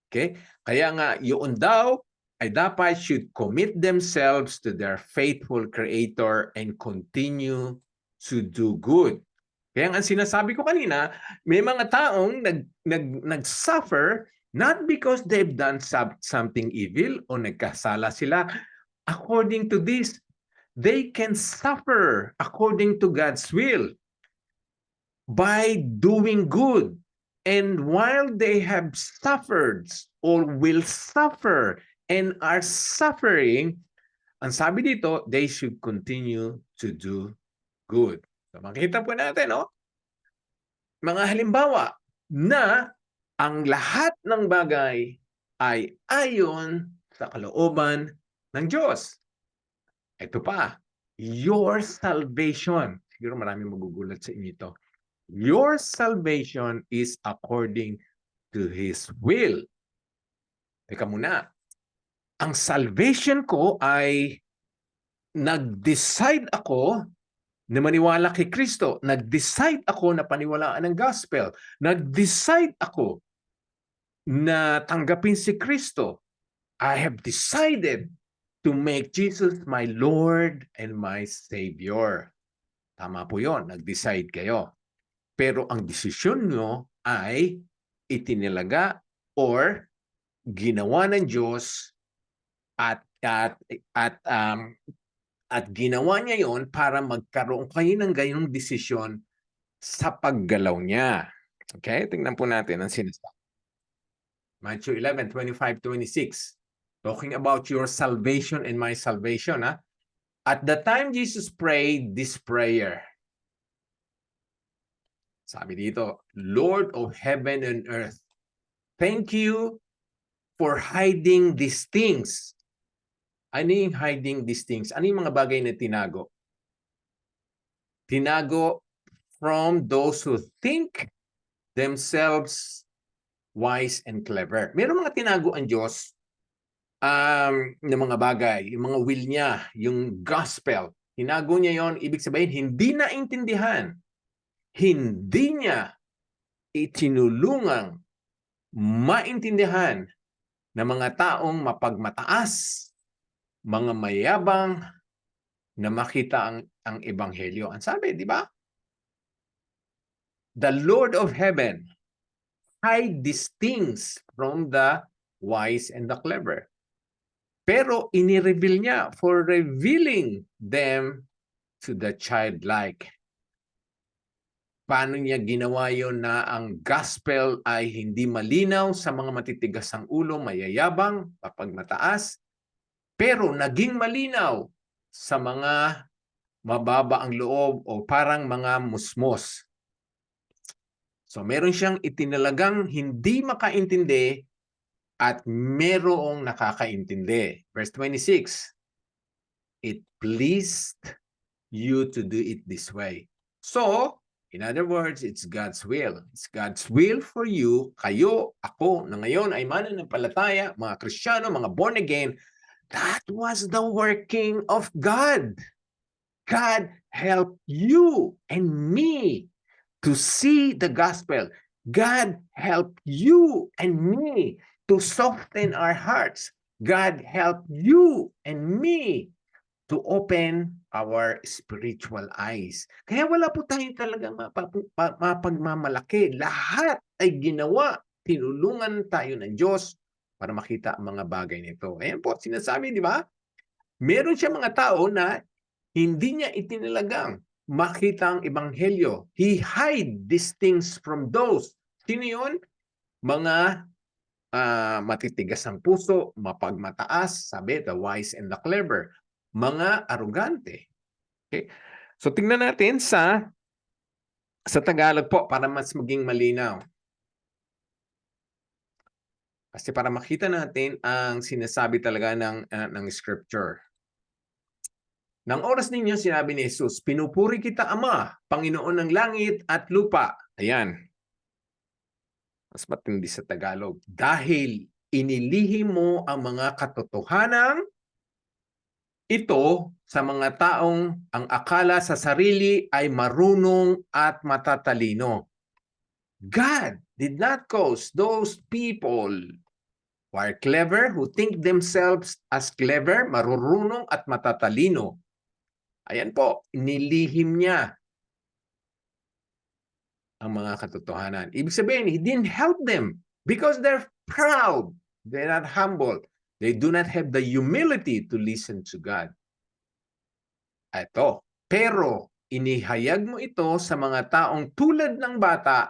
Okay? Kaya nga, yun daw ay dapat should commit themselves to their faithful Creator and continue to do good. Kaya nga sinasabi ko kanina, may mga taong nag-suffer not because they've done something evil o nagkasala sila. According to this, they can suffer according to God's will by doing good. And while they have suffered or will suffer and are suffering, ang sabi dito, they should continue to do good. So makita po natin, no? Mga halimbawa na ang lahat ng bagay ay ayon sa kalooban ng Diyos. Ito pa, your salvation. Siguro maraming magugulat sa inyo ito. Your salvation is according to His will. Teka muna. Ang salvation ko ay nag-decide ako na maniwala kay Kristo. Nag-decide ako na paniwalaan ng gospel. Nag-decide ako na tanggapin si Kristo. I have decided to make Jesus my Lord and my Savior. Tama po yun. Nag-decide kayo. Pero ang desisyon nyo ay itinilaga or ginawa ng Diyos at ginawa niya yon para magkaroon kayo ng gayong desisyon sa paggalaw niya. Okay? Tingnan po natin ang sinasabi. Matthew 11:25-26. Talking about your salvation and my salvation. Ha? At the time Jesus prayed this prayer, sabi dito, Lord of heaven and earth, thank you for hiding these things. Ano yung hiding these things? Ano yung mga bagay na tinago? Tinago from those who think themselves wise and clever. Meron mga tinago ang Diyos ng mga bagay, yung mga will niya, yung gospel. Tinago niya yon, ibig sabihin, hindi naintindihan. Hindi niya itinulungang maintindihan ng mga taong mapagmataas, mga mayabang na makita ang ebanghelyo. Ang sabi, di ba? the Lord of heaven hide these things from the wise and the clever. Pero inireveal niya for revealing them to the childlike. Paano niya ginawa yun na ang gospel ay hindi malinaw sa mga matitigas ang ulo, mayayabang, mapagmataas, pero naging malinaw sa mga mababa ang loob o parang mga musmos. So meron siyang itinalagang hindi makaintindi at merong nakakaintindi. Verse 26, it pleased you to do it this way. So, in other words, it's God's will. It's God's will for you, kayo, ako, na ngayon ay mananampalataya, mga Kristiyano, mga born again. That was the working of God. God helped you and me to see the gospel. God helped you and me to soften our hearts. God helped you and me to open our spiritual eyes. Kaya wala po tayong talagang mapagmamalaki. Lahat ay ginawa. Tinulungan tayo ng Diyos para makita ang mga bagay nito. Ayan po, sinasabi, di ba? Meron siya mga tao na hindi niya itinalagang makita ang ebanghelyo. He hide these things from those. Sino yun? Mga matitigas ang puso, mapagmataas, sabi, the wise and the clever. Mga arugante. Okay? So tingnan natin sa Tagalog po para mas maging malinaw. Kasi para makita natin ang sinasabi talaga ng scripture. Nang oras ninyo, sinabi ni Jesus, pinupuri kita, Ama, Panginoon ng langit at lupa. Ayan. Mas matindi sa Tagalog. Dahil inilihim mo ang mga katotohanan ito sa mga taong ang akala sa sarili ay marunong at matatalino. God did not cause those people who are clever, who think themselves as clever, marurunong at matatalino. Ayan po, nilihim niya ang mga katotohanan. Ibig sabihin, He didn't help them because they're proud. They're not humble. They do not have the humility to listen to God. Ito, pero inihayag mo ito sa mga taong tulad ng bata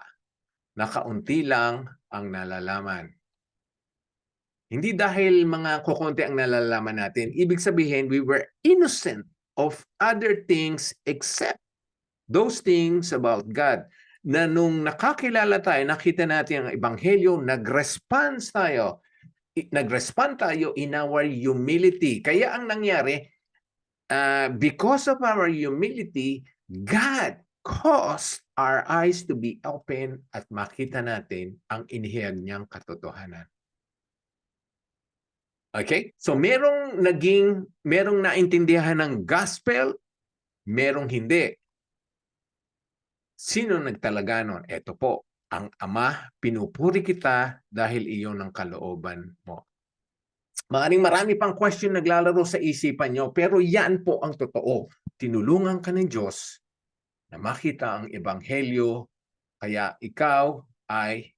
na kaunti lang ang nalalaman. Hindi dahil mga kukunti ang nalalaman natin. Ibig sabihin, we were innocent of other things except those things about God. Na nung nakakilala tayo, nakita natin ang ebanghelyo, nag-respond tayo in our humility. Kaya ang nangyari, because of our humility, God caused our eyes to be open at makita natin ang inihayag niyang katotohanan. Okay? So merong naintindihan ng gospel, merong hindi. Sino nagtalaga nun? Ito po, ang Ama, pinupuri kita dahil iyon ang kalooban mo. Maaaring marami pang question naglalaro sa isipan nyo, pero yan po ang totoo. Tinulungan ka ng Diyos na makita ang ebanghelyo, kaya ikaw ay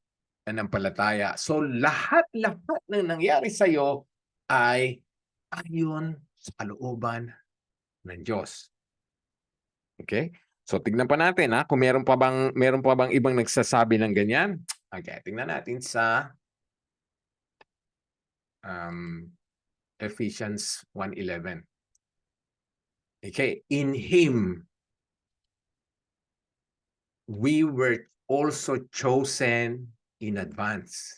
nanampalataya. So lahat ng nangyari sa iyo ay ayon sa kalooban ng Diyos. Okay? So tignan pa natin kung meron pa bang ibang nagsasabi ng ganyan. Okay, tingnan natin sa Ephesians 1:11. Okay, in Him we were also chosen in advance.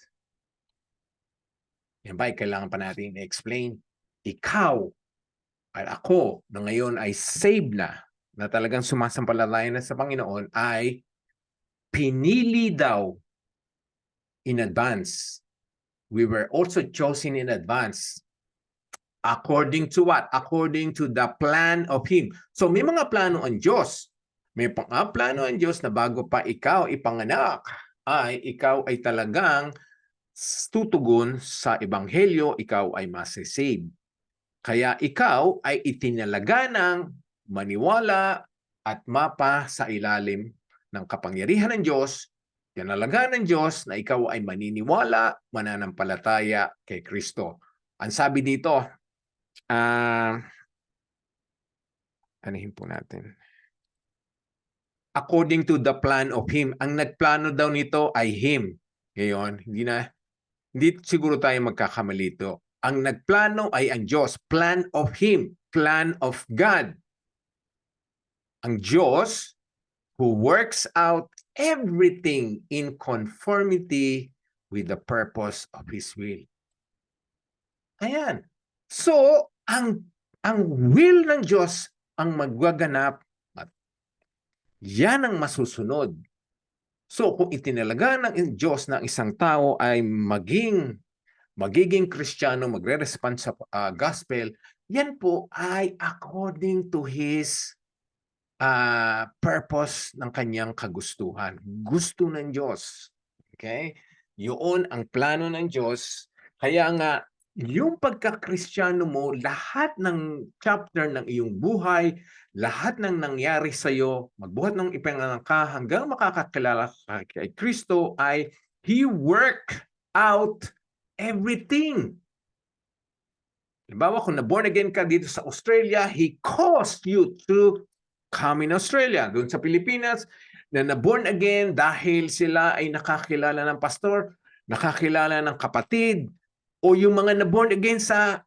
Yan ba, kailangan pa natin i-explain. Ikaw at ako na ngayon ay saved na talagang sumasampalataya na sa Panginoon, ay pinili daw in advance. We were also chosen in advance. According to what? According to the plan of Him. So may mga plano ang Diyos. May plano ang Diyos na bago pa ikaw ipanganak, ay ikaw ay talagang tutugon sa ebanghelyo, ikaw ay masisave. Kaya ikaw ay itinalaga ng maniwala at mapa sa ilalim ng kapangyarihan ng Diyos, tinalagaan ng Diyos na ikaw ay maniniwala, mananampalataya kay Kristo. Ang sabi dito, anahin po natin. According to the plan of Him. Ang nagplano daw nito ay Him. Ngayon, hindi siguro tayo magkakamali ito. Ang nagplano ay ang Diyos. Plan of Him. Plan of God. Ang Diyos who works out everything in conformity with the purpose of His will. Ayan. So, ang will ng Diyos ang magwaganap at yan ang masusunod. So, kung itinalaga ng Diyos na isang tao ay magiging Kristiyano, magre-respond sa gospel, yan po ay according to His purpose ng kanyang kagustuhan. Gusto ng Diyos. Okay? Yun ang plano ng Diyos. Kaya nga, yung pagka-Kristiyano mo, lahat ng chapter ng iyong buhay, lahat ng nangyari sa iyo, magbuhat ng ipanganak ka hanggang makakakilala ka kay Kristo ay He worked out everything. Halimbawa, kung na-born again ka dito sa Australia, He caused you to come in Australia. Doon sa Pilipinas, na born again dahil sila ay nakakilala ng pastor, nakakilala ng kapatid, o yung mga na-born again sa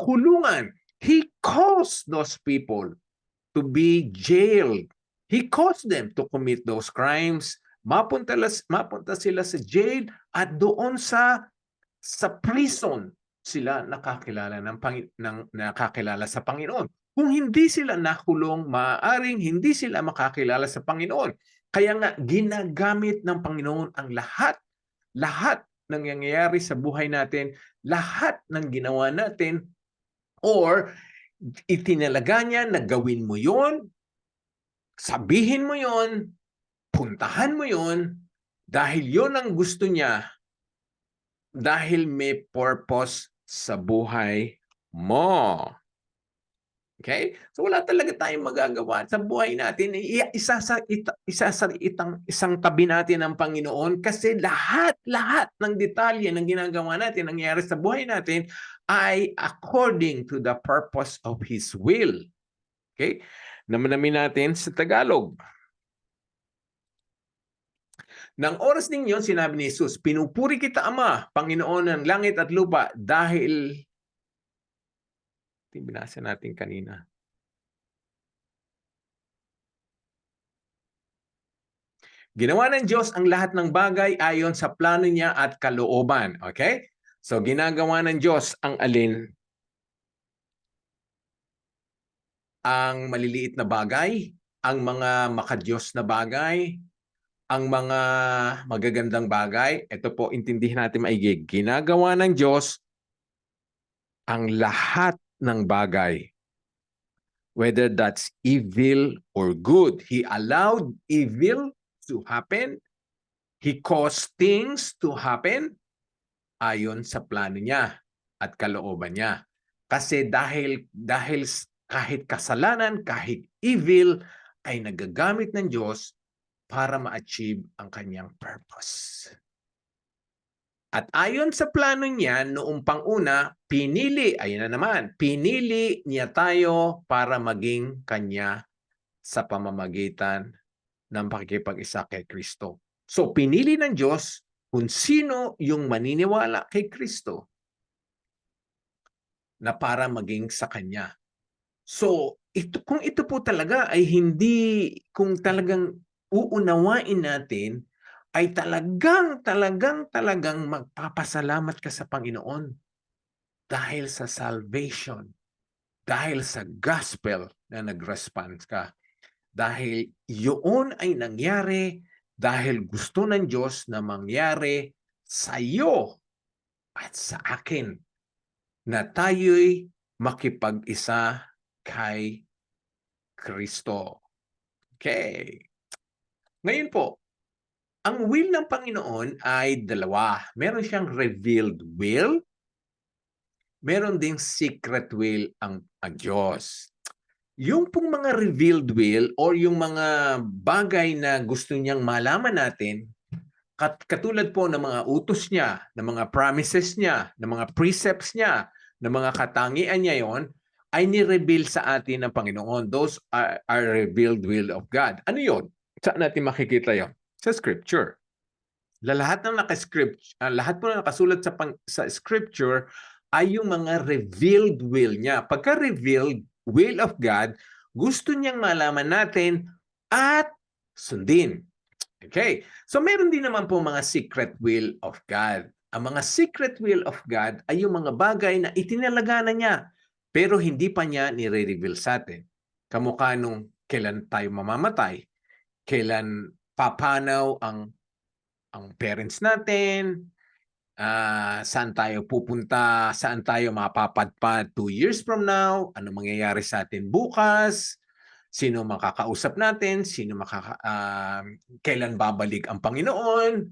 kulungan. He caused those people to be jailed. He caused them to commit those crimes. Mapunta sila sa jail at doon sa prison sila nakakilala nakakilala sa Panginoon. Kung hindi sila nakulong, maaaring hindi sila makakilala sa Panginoon. Kaya nga, ginagamit ng Panginoon ang lahat ng nangyayari sa buhay natin, lahat ng ginawa natin, or itinalaga niya na gawin mo yon, sabihin mo yon, puntahan mo yon, dahil yon ang gusto niya, dahil may purpose sa buhay mo. Okay? So wala talaga tayong magagawa sa buhay natin. Isang tabi natin ang Panginoon kasi lahat ng detalye ng ginagawa natin, nangyayari sa buhay natin ay according to the purpose of His will. Okay? Namin natin sa Tagalog. Nang oras din yun, sinabi ni Jesus, pinupuri kita Ama, Panginoon ng langit at lupa, dahil binasa natin kanina. Ginawa ng Diyos ang lahat ng bagay ayon sa plano niya at kalooban. Okay? So, ginagawa ng Diyos ang alin? Ang maliliit na bagay, ang mga makadiyos na bagay, ang mga magagandang bagay. Ito po, intindihin natin maigi. Ginagawa ng Diyos ang lahat ng bagay. Whether that's evil or good. He allowed evil to happen. He caused things to happen ayon sa plano niya at kalooban niya. Kasi dahil kahit kasalanan, kahit evil, ay nagagamit ng Diyos para ma-achieve ang kanyang purpose. At ayon sa plano niya, noong panguna, pinili niya tayo para maging kanya sa pamamagitan ng pakikipag-isa kay Kristo. So, pinili ng Diyos kung sino yung maniniwala kay Kristo na para maging sa Kanya. So, kung ito po talaga ay hindi, kung talagang uunawain natin, ay talagang magpapasalamat ka sa Panginoon dahil sa salvation, dahil sa gospel na nag-response ka. Dahil yun ay nangyari dahil gusto ng Diyos na mangyari sa iyo at sa akin na tayo'y makipag-isa kay Kristo. Okay. Ngayon po, ang will ng Panginoon ay dalawa. Meron siyang revealed will, meron ding secret will ang Diyos. yung pong mga revealed will or yung mga bagay na gusto niyang malaman natin, katulad po ng mga utos niya, ng mga promises niya, ng mga precepts niya, ng mga katangian niya yon, ay ni-reveal sa atin ng Panginoon. Those are revealed will of God. Ano yon? Saan natin makikita yon? Sa Scripture. Lahat ng lahat po na nakasulat sa Scripture ay yung mga revealed will niya. Pagka-revealed will of God, gusto niyang malaman natin at sundin. Okay. So meron din naman po mga secret will of God. Ang mga secret will of God ay yung mga bagay na itinalaga na niya pero hindi pa niya nire-reveal sa atin. Kamukha nung kailan tayo mamamatay, kailan papanaw ang parents natin, saan tayo pupunta, saan tayo mapapadpad 2 years from now, ano mangyayari sa atin bukas, sino makakausap natin, kailan babalik ang Panginoon,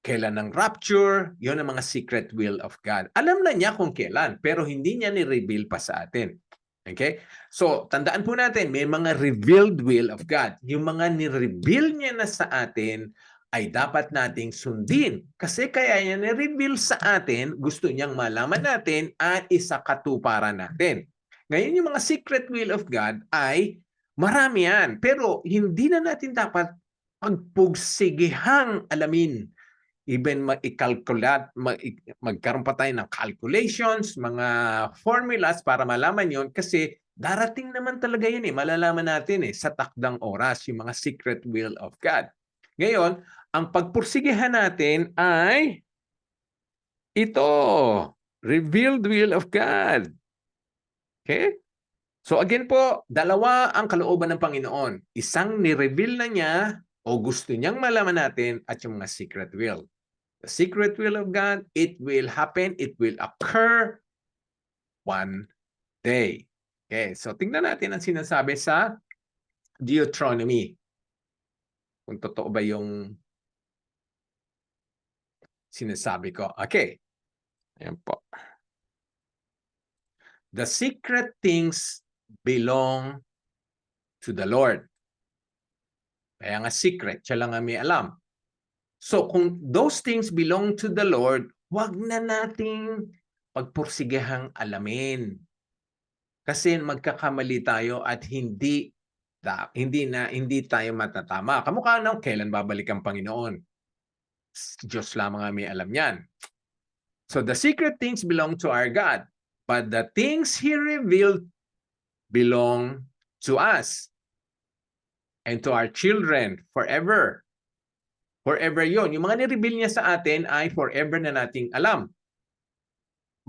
kailan ang rapture, yon ang mga secret will of God. Alam na niya kung kailan, pero hindi niya ni-reveal pa sa atin. Okay? So, tandaan po natin, may mga revealed will of God. Yung mga ni-reveal niya na sa atin ay dapat nating sundin. Kasi kaya niya ni-reveal sa atin, gusto niyang malaman natin at isakatuparan natin. Ngayon, yung mga secret will of God ay marami yan. Pero hindi na natin dapat pagpugsigihang alamin. Even magkaroon pa tayo ng calculations, mga formulas para malaman yon kasi darating naman talaga yun malalaman natin sa takdang oras yung mga secret will of God. Ngayon, ang pagpursigihan natin ay ito, revealed will of God. Okay? So again po, dalawa ang kalooban ng Panginoon. Isang ni-reveal na niya o gusto niyang malaman natin at yung mga secret will. The secret will of God, it will happen, it will occur one day. Okay, so tingnan natin ang sinasabi sa Deuteronomy. Kung totoo ba yung sinasabi ko. Okay. Ayan po. The secret things belong to the Lord. Kaya nga secret, siya lang ang may alam. So kung those things belong to the Lord, wag na nating pagpursigihang alamin. Kasi magkakamali tayo at hindi tayo matatama. Kamukha nung kailan babalik ang Panginoon. Diyos lamang ang may alam yan. So the secret things belong to our God, but the things He revealed belong to us and to our children forever. Forever yon. Yung mga nireveal niya sa atin ay forever na nating alam.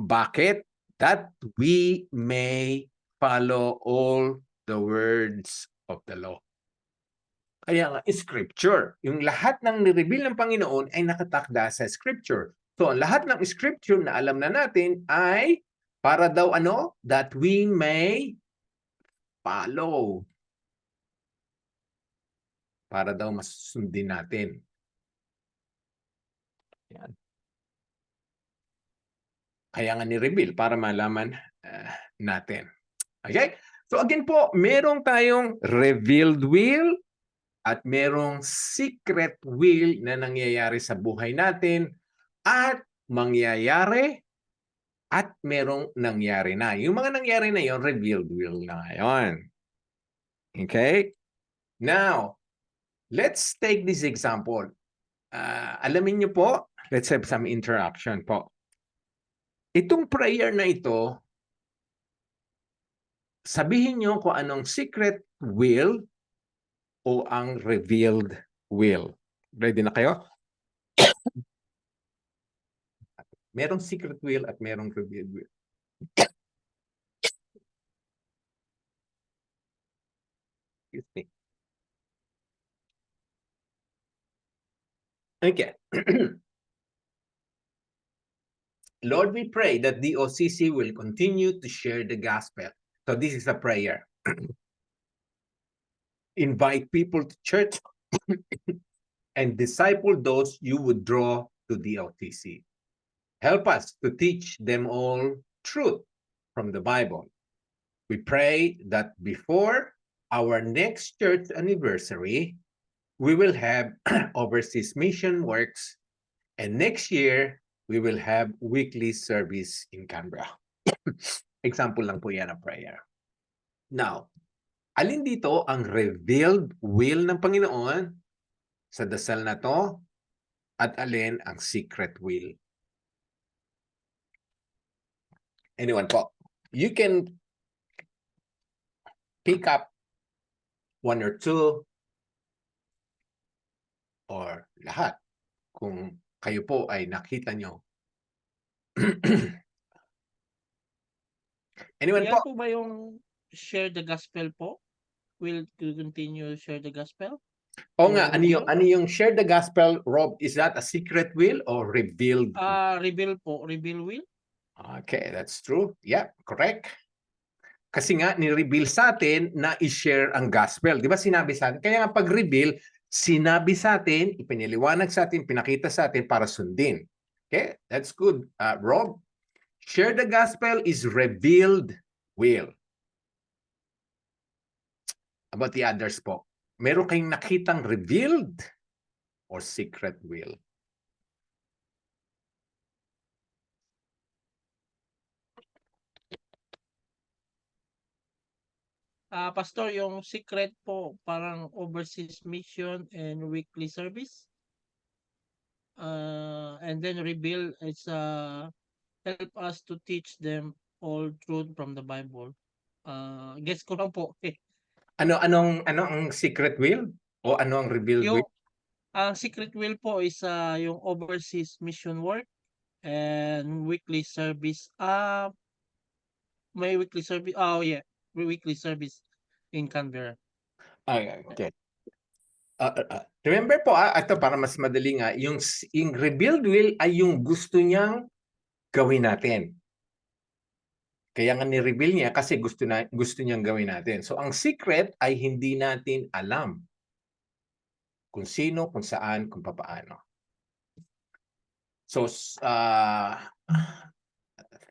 Bakit? That we may follow all the words of the law. Kaya nga, Scripture. Yung lahat ng nireveal ng Panginoon ay nakatakda sa Scripture. So, ang lahat ng Scripture na alam na natin ay para daw ano? That we may follow. Para daw masundin natin. Yan. Kaya nga ni-reveal para malaman natin. Okay? So again po, merong tayong revealed will at merong secret will na nangyayari sa buhay natin at mangyayari at merong nangyari na. Yung mga nangyari na yon, revealed will na ngayon. Okay? Now, let's take this example. Alamin niyo po, let's have some interaction po. Itong prayer na ito, sabihin niyo kung anong secret will o ang revealed will. Ready na kayo? Merong secret will at merong revealed will. Excuse me. Okay. Lord, we pray that the OCC will continue to share the gospel. So this is a prayer. Invite people to church and disciple those you would draw to the OTC. Help us to teach them all truth from the Bible. We pray that before our next church anniversary, we will have overseas mission works, and next year, we will have weekly service in Canberra. Example lang po yan ng prayer. Now, alin dito ang revealed will ng Panginoon sa dasal na to at alin ang secret will? Anyone po? You can pick up one or two or lahat kung kayo po ay nakita nyo. Anyone Yan po? po ba yung share the gospel po? Will to continue share the gospel? O nga, Yung ano yung share the gospel, Rob? Is that a secret will or revealed? Reveal po, reveal will. Okay, that's true. Yeah, correct. Kasi nga, ni-reveal sa atin na i-share ang gospel. Di ba sinabi sa atin? Kaya nga pag-reveal, sinabi sa atin, ipiniliwanag sa atin, pinakita sa atin para sundin. Okay, that's good. Rob, share the gospel is revealed will. About the others po, meron kayong nakitang revealed or secret will? Pastor, yung secret po, parang overseas mission and weekly service. And then reveal is help us to teach them all truth from the Bible. Guess ko lang po. Ano ang secret will o ano ang revealed will? Ang secret will po is yung overseas mission work and weekly service. May weekly service. Oh yeah, weekly service in Canberra. Okay. Remember po, ito para mas madali nga, yung revealed will ay yung gusto niyang gawin natin. Kaya nga ni-reveal niya kasi gusto niyang gawin natin. So ang secret ay hindi natin alam kung sino, kung saan, kung papaano. So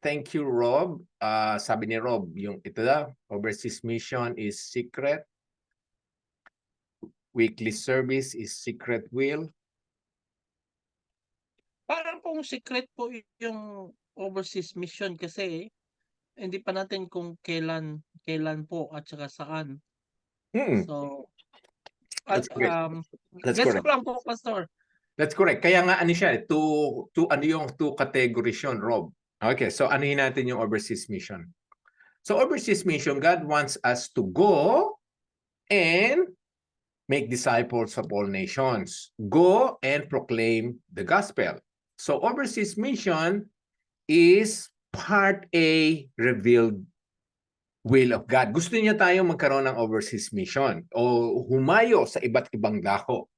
thank you, Rob. Sabi ni Rob, yung ito daw, overseas mission is secret. Weekly service is secret will. Parang pong secret po yung overseas mission kasi hindi pa natin kung kailan po at saka saan. So, That's great. That's guess correct. ko lang po, Pastor. That's correct. Kaya nga ano siya, ano yung two categories yun, Rob. Okay, so anuhin natin yung overseas mission. So overseas mission, God wants us to go and make disciples of all nations. Go and proclaim the gospel. So overseas mission is part A, revealed will of God. Gusto niya tayo magkaroon ng overseas mission o humayo sa iba't ibang dako.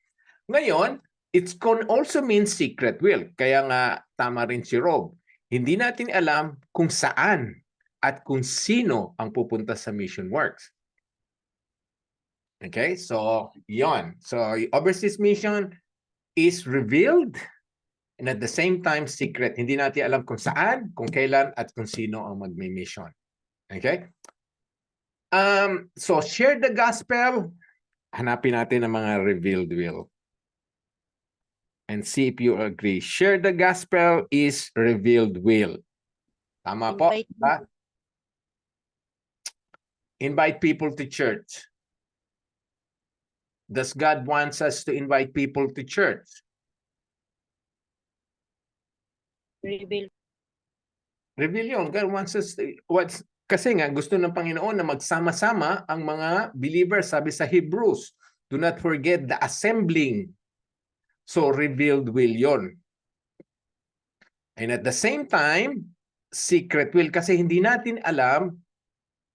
Ngayon, it can also mean secret will. Kaya nga tama rin si Rob. Hindi natin alam kung saan at kung sino ang pupunta sa mission works. Okay, so yon. So overseas mission is revealed and at the same time secret. Hindi natin alam kung saan, kung kailan at kung sino ang magmi-mission. Okay? So share the gospel. Hanapin natin ang mga revealed will. And see if you agree. Share the gospel is revealed will. Tama po? Invite people to church. Does God wants us to invite people to church? Reveal. Reveal yun. God wants us to, kasi nga gusto ng Panginoon na magsama-sama ang mga believers. Sabi sa Hebrews, do not forget the assembling. So revealed will yun. And at the same time, secret will kasi hindi natin alam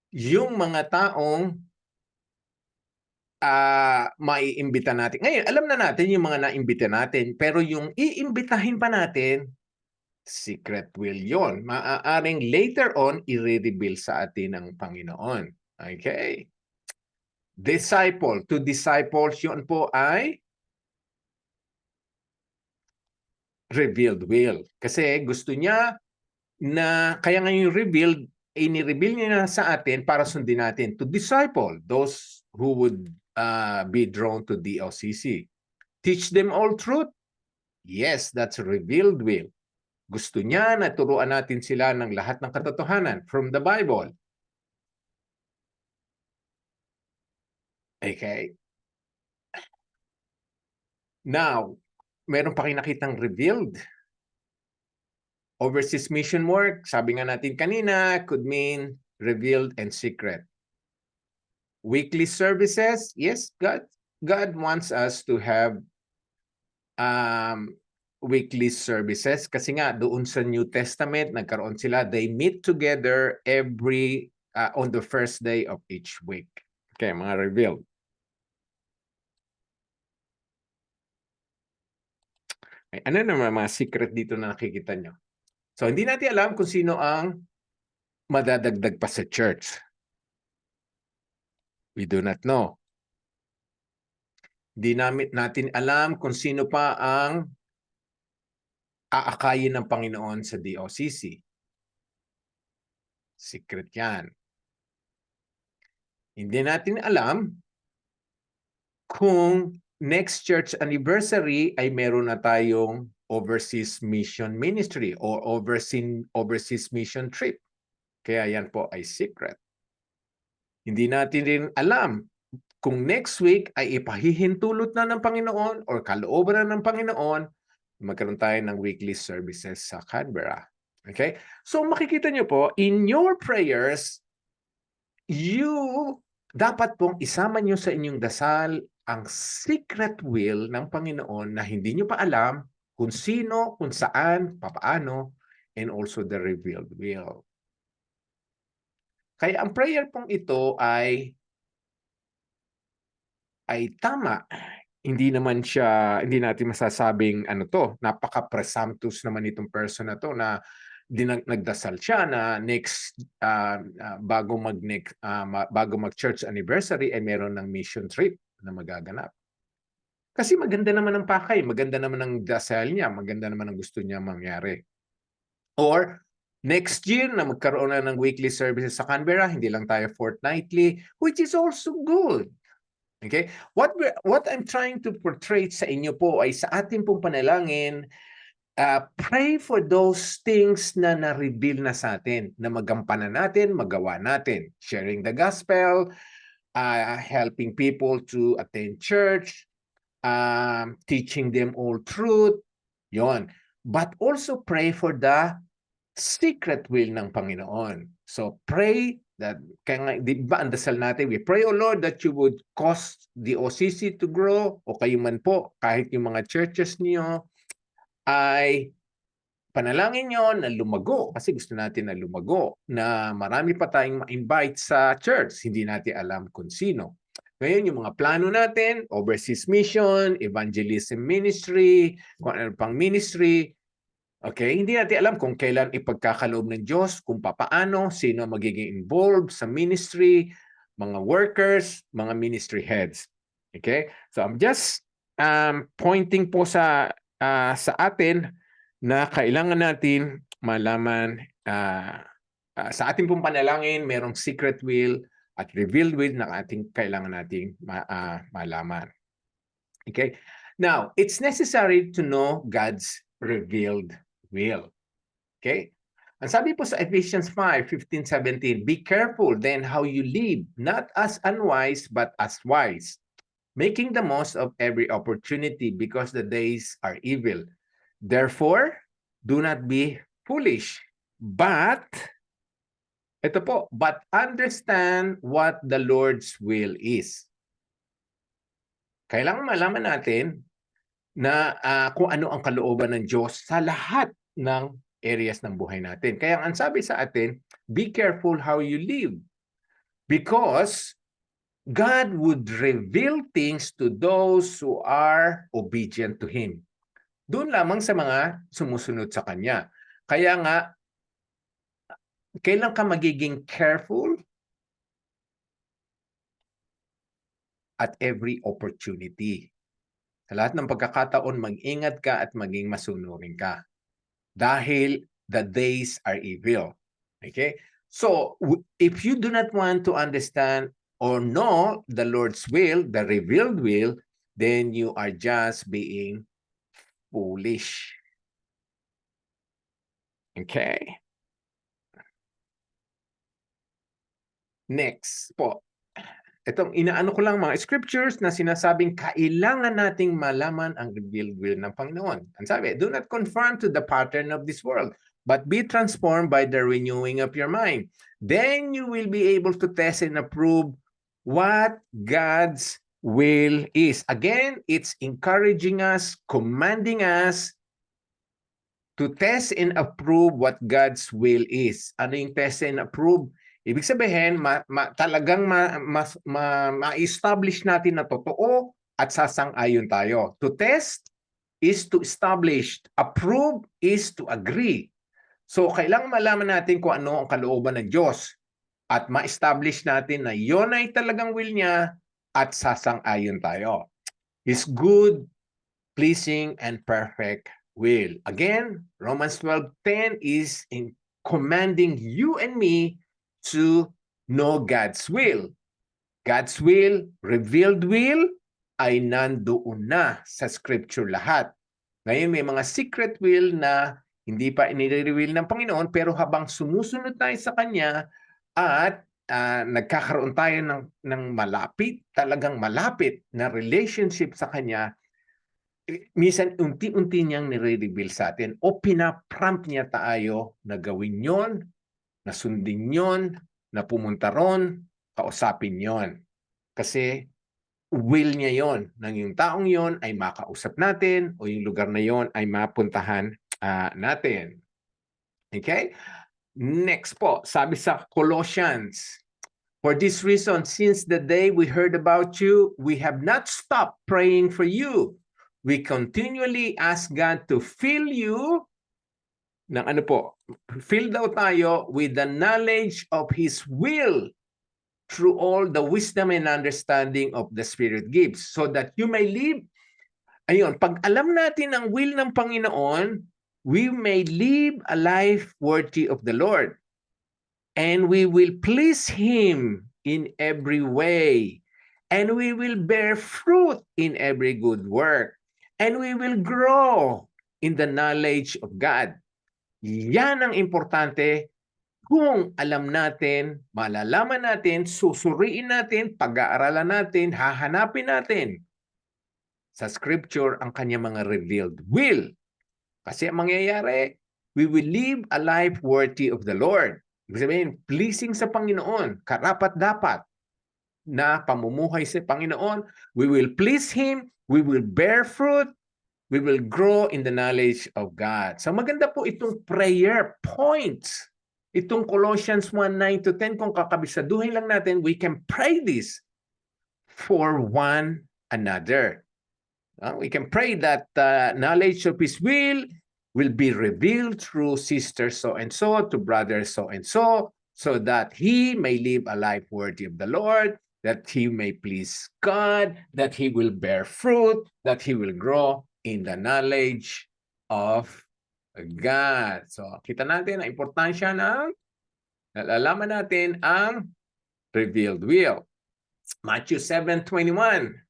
yung mga taong maiimbita natin. Ngayon, alam na natin yung mga naimbita natin, pero yung iimbitahin pa natin, secret will yon. Maaaring later on, i-reveal sa atin ng Panginoon. Okay? Disciple. To disciples, yun po ay revealed will. Kasi gusto niya na, kaya nga yung revealed, inireveal niya na sa atin para sundin natin to disciple those who would be drawn to DOCC. Teach them all truth. Yes, that's revealed will. Gusto niya na turuan natin sila ng lahat ng katotohanan from the Bible. Okay. Now, meron pa kayo nakitang revealed. Overseas mission work, sabi nga natin kanina, could mean revealed and secret. Weekly services, yes, God wants us to have weekly services kasi nga doon sa New Testament nagkaroon sila, they meet together every on the first day of each week. Okay, mga revealed. Ano naman mga secret dito na nakikita nyo? So, hindi natin alam kung sino ang madadagdag pa sa church. We do not know. Hindi natin alam kung sino pa ang aakayin ng Panginoon sa DOCC. Secret yan. Hindi natin alam kung next church anniversary ay meron na tayong overseas mission ministry or overseas mission trip. Kaya yan po ay secret. Hindi natin rin alam kung next week ay ipahihintulot na ng Panginoon or kalooban na ng Panginoon, magkaroon tayo ng weekly services sa Canberra. Okay? So makikita nyo po, in your prayers, dapat pong isama nyo sa inyong dasal ang secret will ng Panginoon na hindi nyo pa alam kung sino, kung saan, papaano, and also the revealed will. Kaya ang prayer pong ito ay tama. Hindi natin masasabing napaka-presumptuous naman itong person na to na nagdasal siya na next bago mag-church anniversary ay meron ng mission trip na magaganap. Kasi maganda naman ang pakay, maganda naman ang dasal niya, maganda naman ang gusto niya mangyari. Or next year na magkaroon na ng weekly services sa Canberra, hindi lang tayo fortnightly, which is also good. Okay? What I'm trying to portray sa inyo po ay sa ating pong panalangin, pray for those things na na-reveal na sa atin, na magampanan natin, magawa natin. Sharing the gospel, helping people to attend church, teaching them all truth, yon. But also pray for the secret will ng Panginoon. So pray that, kaya di ba ang dasal natin, we pray, O Lord, that you would cause the OCC to grow, o kayo man po, kahit yung mga churches niyo, ay panalangin nyo na lumago, kasi gusto natin na lumago, na marami pa tayong ma-invite sa church, hindi natin alam kung sino. Ngayon, yung mga plano natin, overseas mission, evangelism ministry, kung ano pang ministry, okay, hindi natin alam kung kailan ipagkakaloob ng Diyos, kung papaano, sino magiging involved sa ministry, mga workers, mga ministry heads. Okay? So I'm just pointing po sa atin na kailangan natin malaman sa ating pong panalangin, merong secret will at revealed will na kailangan nating malaman. Okay? Now, it's necessary to know God's revealed will. Okay? Ang sabi po sa Ephesians 5:15-17, be careful then how you live, not as unwise but as wise, making the most of every opportunity because the days are evil. Therefore, do not be foolish, but understand what the Lord's will is. Kailangan malaman natin na kung ano ang kalooban ng Diyos sa lahat ng areas ng buhay natin. Kaya ang sabi sa atin, be careful how you live. Because God would reveal things to those who are obedient to Him. Doon lamang sa mga sumusunod sa Kanya. Kaya nga, kailan ka magiging careful? At every opportunity. Sa lahat ng pagkakataon, mag-ingat ka at maging masunurin ka. Dahil the days are evil. Okay? So, if you do not want to understand or know the Lord's will, the revealed will, then you are just being foolish. Okay? Next po. Itong inaano ko lang mga scriptures na sinasabing kailangan nating malaman ang revealed will ng Panginoon. Ang sabi, do not conform to the pattern of this world, but be transformed by the renewing of your mind. Then you will be able to test and approve what God's will is. Again, it's encouraging us, commanding us to test and approve what God's will is. Ano yung test and approve? Ibig sabihin, talagang ma-establish natin na totoo at sasang-ayon tayo. To test is to establish. Approve is to agree. So, kailangan malaman natin kung ano ang kalooban ng Diyos at ma-establish natin na yon ay talagang will niya at sasang-ayon tayo. His good, pleasing, and perfect will. Again, Romans 12:10 is in commanding you and me to know God's will. God's will, revealed will, ay nandoon na sa scripture lahat. Ngayon may mga secret will na hindi pa inire-reveal ng Panginoon, pero habang sumusunod tayo sa Kanya at nagkakaroon tayo ng malapit, talagang malapit na relationship sa Kanya, minsan unti-unti niyang nire-reveal sa atin o pinaprompt niya tayo na gawin yon, na sundin yon, na pumunta ron, kausapin yon. Kasi will niya yon, nang yung taong yon ay makausap natin o yung lugar na yon ay mapuntahan natin. Okay? Next po, sabi sa Colossians, for this reason, since the day we heard about you, we have not stopped praying for you. We continually ask God to fill you ng ano po, fill daw tayo with the knowledge of His will through all the wisdom and understanding of the Spirit gives, so that you may live. Ayun, pag alam natin ang will ng Panginoon, we may live a life worthy of the Lord. And we will please Him in every way. And we will bear fruit in every good work. And we will grow in the knowledge of God. Yan ang importante. Kung alam natin, malalaman natin, susuriin natin, pag-aaralan natin, hahanapin natin sa scripture ang kanyang mga revealed will. Kasi ang mangyayari, we will live a life worthy of the Lord. Ibig sabihin, pleasing sa Panginoon, karapat-dapat na pamumuhay sa Panginoon. We will please Him, we will bear fruit, we will grow in the knowledge of God. So maganda po itong prayer points. Itong Colossians 1:9-10, kung kakabisaduhin lang natin, we can pray this for one another. We can pray that knowledge of His will be revealed through sister so-and-so to brother so-and-so, so that he may live a life worthy of the Lord, that he may please God, that he will bear fruit, that he will grow in the knowledge of God. So, kita natin ang importansya ng nalalaman natin ang revealed will. Matthew 7:21.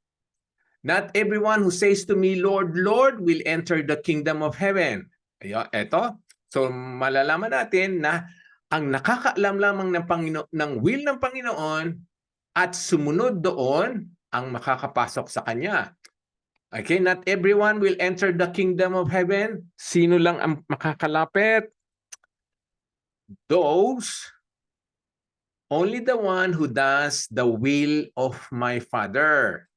Not everyone who says to me, Lord, Lord, will enter the kingdom of heaven. Ayan, eto. So, malalaman natin na ang nakakaalam lamang ng will ng Panginoon at sumunod doon ang makakapasok sa Kanya. Okay, not everyone will enter the kingdom of heaven. Sino lang ang makakalapit? Only the one who does the will of my Father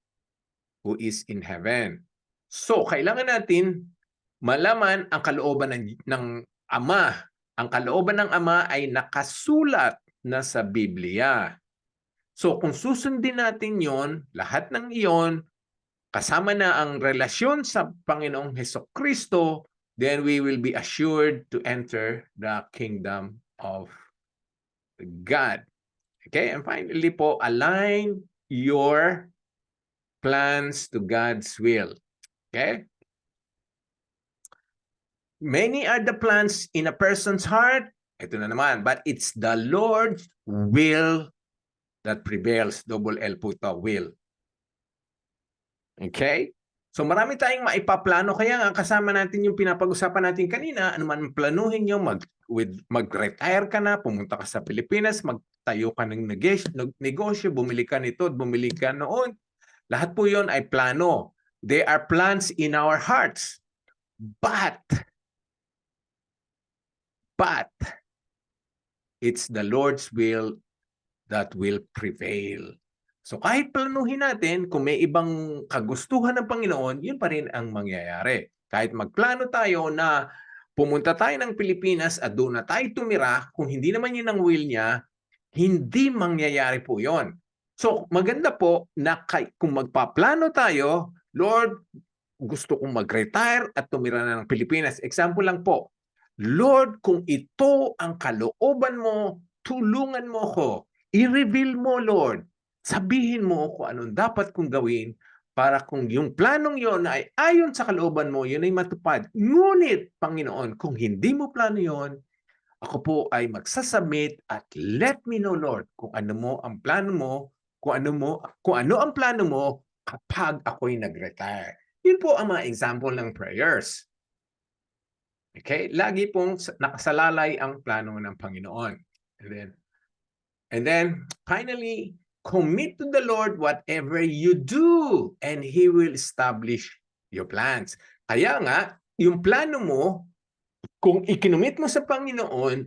who is in heaven. So, kailangan natin malaman ang kalooban ng Ama. Ang kalooban ng Ama ay nakasulat na sa Biblia. So, kung susundin natin yon, lahat ng iyon, kasama na ang relasyon sa Panginoong Hesukristo, then we will be assured to enter the kingdom of God. Okay? And finally po, align your plans to God's will. Okay? Many are the plans in a person's heart, Ito na naman, but it's the Lord's will that prevails. Double L po ito, will. Okay? So marami tayong maipaplano, kaya nga kasama natin yung pinapag-usapan natin kanina, ano man planuhin nyo, mag-retire ka na, pumunta ka sa Pilipinas, magtayo ka ng negosyo, bumili ka nito, bumili ka noon. Lahat po yon ay plano. They are plans in our hearts. But it's the Lord's will that will prevail. So kahit planuhin natin, kung may ibang kagustuhan ng Panginoon, yun pa rin ang mangyayari. Kahit magplano tayo na pumunta tayo ng Pilipinas at doon na tayo tumira, kung hindi naman yun ang will niya, hindi mangyayari po yon. So maganda po na kung magpaplano tayo, Lord, gusto kong mag-retire at tumira na ng Pilipinas. Example lang po, Lord, kung ito ang kalooban mo, tulungan mo ko. I-reveal mo, Lord. Sabihin mo kung anong dapat kong gawin para kung yung planong yon ay ayon sa kalooban mo, yun ay matupad. Ngunit, Panginoon, kung hindi mo plano yon, ako po ay magsasubmit at let me know, Lord, kung ano mo ang plano mo, kung ano ang plano mo kapag ako'y nag-retire. Yun po ang mga example ng prayers. Okay? Lagi pong nakasalalay ang plano ng Panginoon. And then finally, commit to the Lord whatever you do and He will establish your plans. Kaya nga, yung plano mo, kung ikinumit mo sa Panginoon,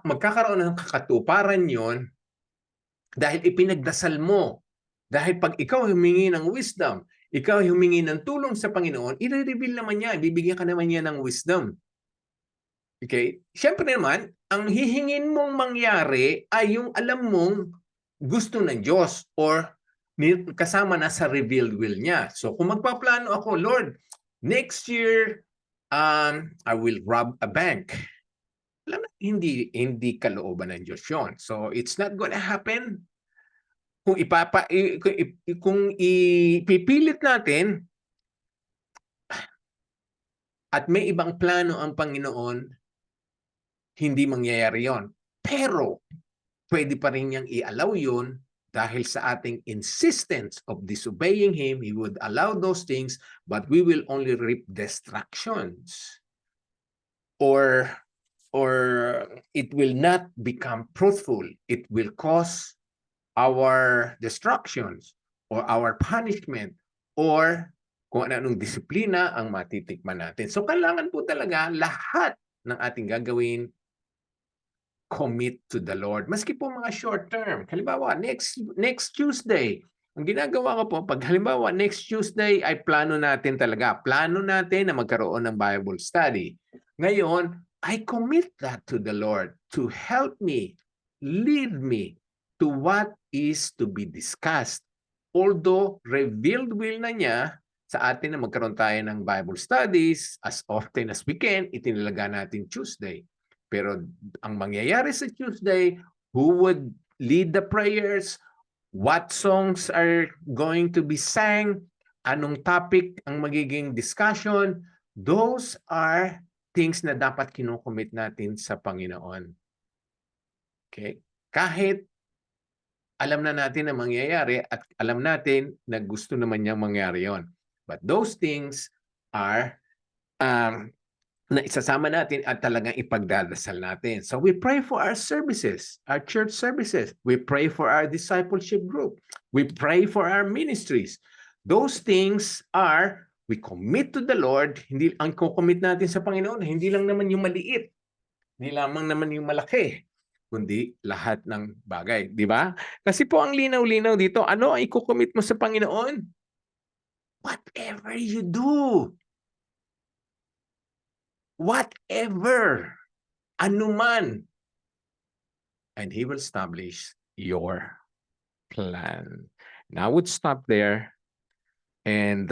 magkakaroon ng kakatuparan yon dahil ipinagdasal mo. Dahil pag ikaw humingi ng wisdom, ikaw humingi ng tulong sa Panginoon, i-reveal naman niya, bibigyan ka naman niya ng wisdom. Okay? Siyempre naman, ang hihingin mong mangyari ay yung alam mong gusto ng Diyos or kasama na sa revealed will niya. So kung magpaplano ako, Lord, next year, I will rob a bank. Alam na, hindi kalooban ng Diyos yun. So it's not gonna happen. Kung ipipilit natin at may ibang plano ang Panginoon, hindi mangyayari yon. Pero pwede pa rin niyang i-allow yun dahil sa ating insistence of disobeying Him, He would allow those things, but we will only reap destructions. Or it will not become fruitful. It will cause our destructions or our punishment or kung anong disiplina ang matitikman natin. So kailangan po talaga lahat ng ating gagawin, commit to the Lord. Maski po mga short term. Halimbawa, next Tuesday, ang ginagawa ko po, pag halimbawa next Tuesday ay plano natin talaga. Plano natin na magkaroon ng Bible study. Ngayon, I commit that to the Lord to help me, lead me to what is to be discussed. Although revealed will na niya sa atin na magkaroon tayo ng Bible studies as often as we can, itinalaga natin Tuesday. Pero ang mangyayari sa Tuesday, who would lead the prayers, what songs are going to be sang, anong topic ang magiging discussion, those are things na dapat kinukomit natin sa Panginoon. Okay? Kahit alam na natin na mangyayari at alam natin na gusto naman niyang mangyari yon. But those things are na isasama natin at talagang ipagdadasal natin. So we pray for our services, our church services. We pray for our discipleship group. We pray for our ministries. Those things are, we commit to the Lord. Hindi ang commit natin sa Panginoon, hindi lang naman yung maliit. Hindi lamang naman yung malaki, kundi lahat ng bagay. Di ba? Kasi po ang linaw-linaw dito, ano ang i-commit mo sa Panginoon? Whatever you do. Whatever, anuman, and He will establish your plan. Now I would stop there and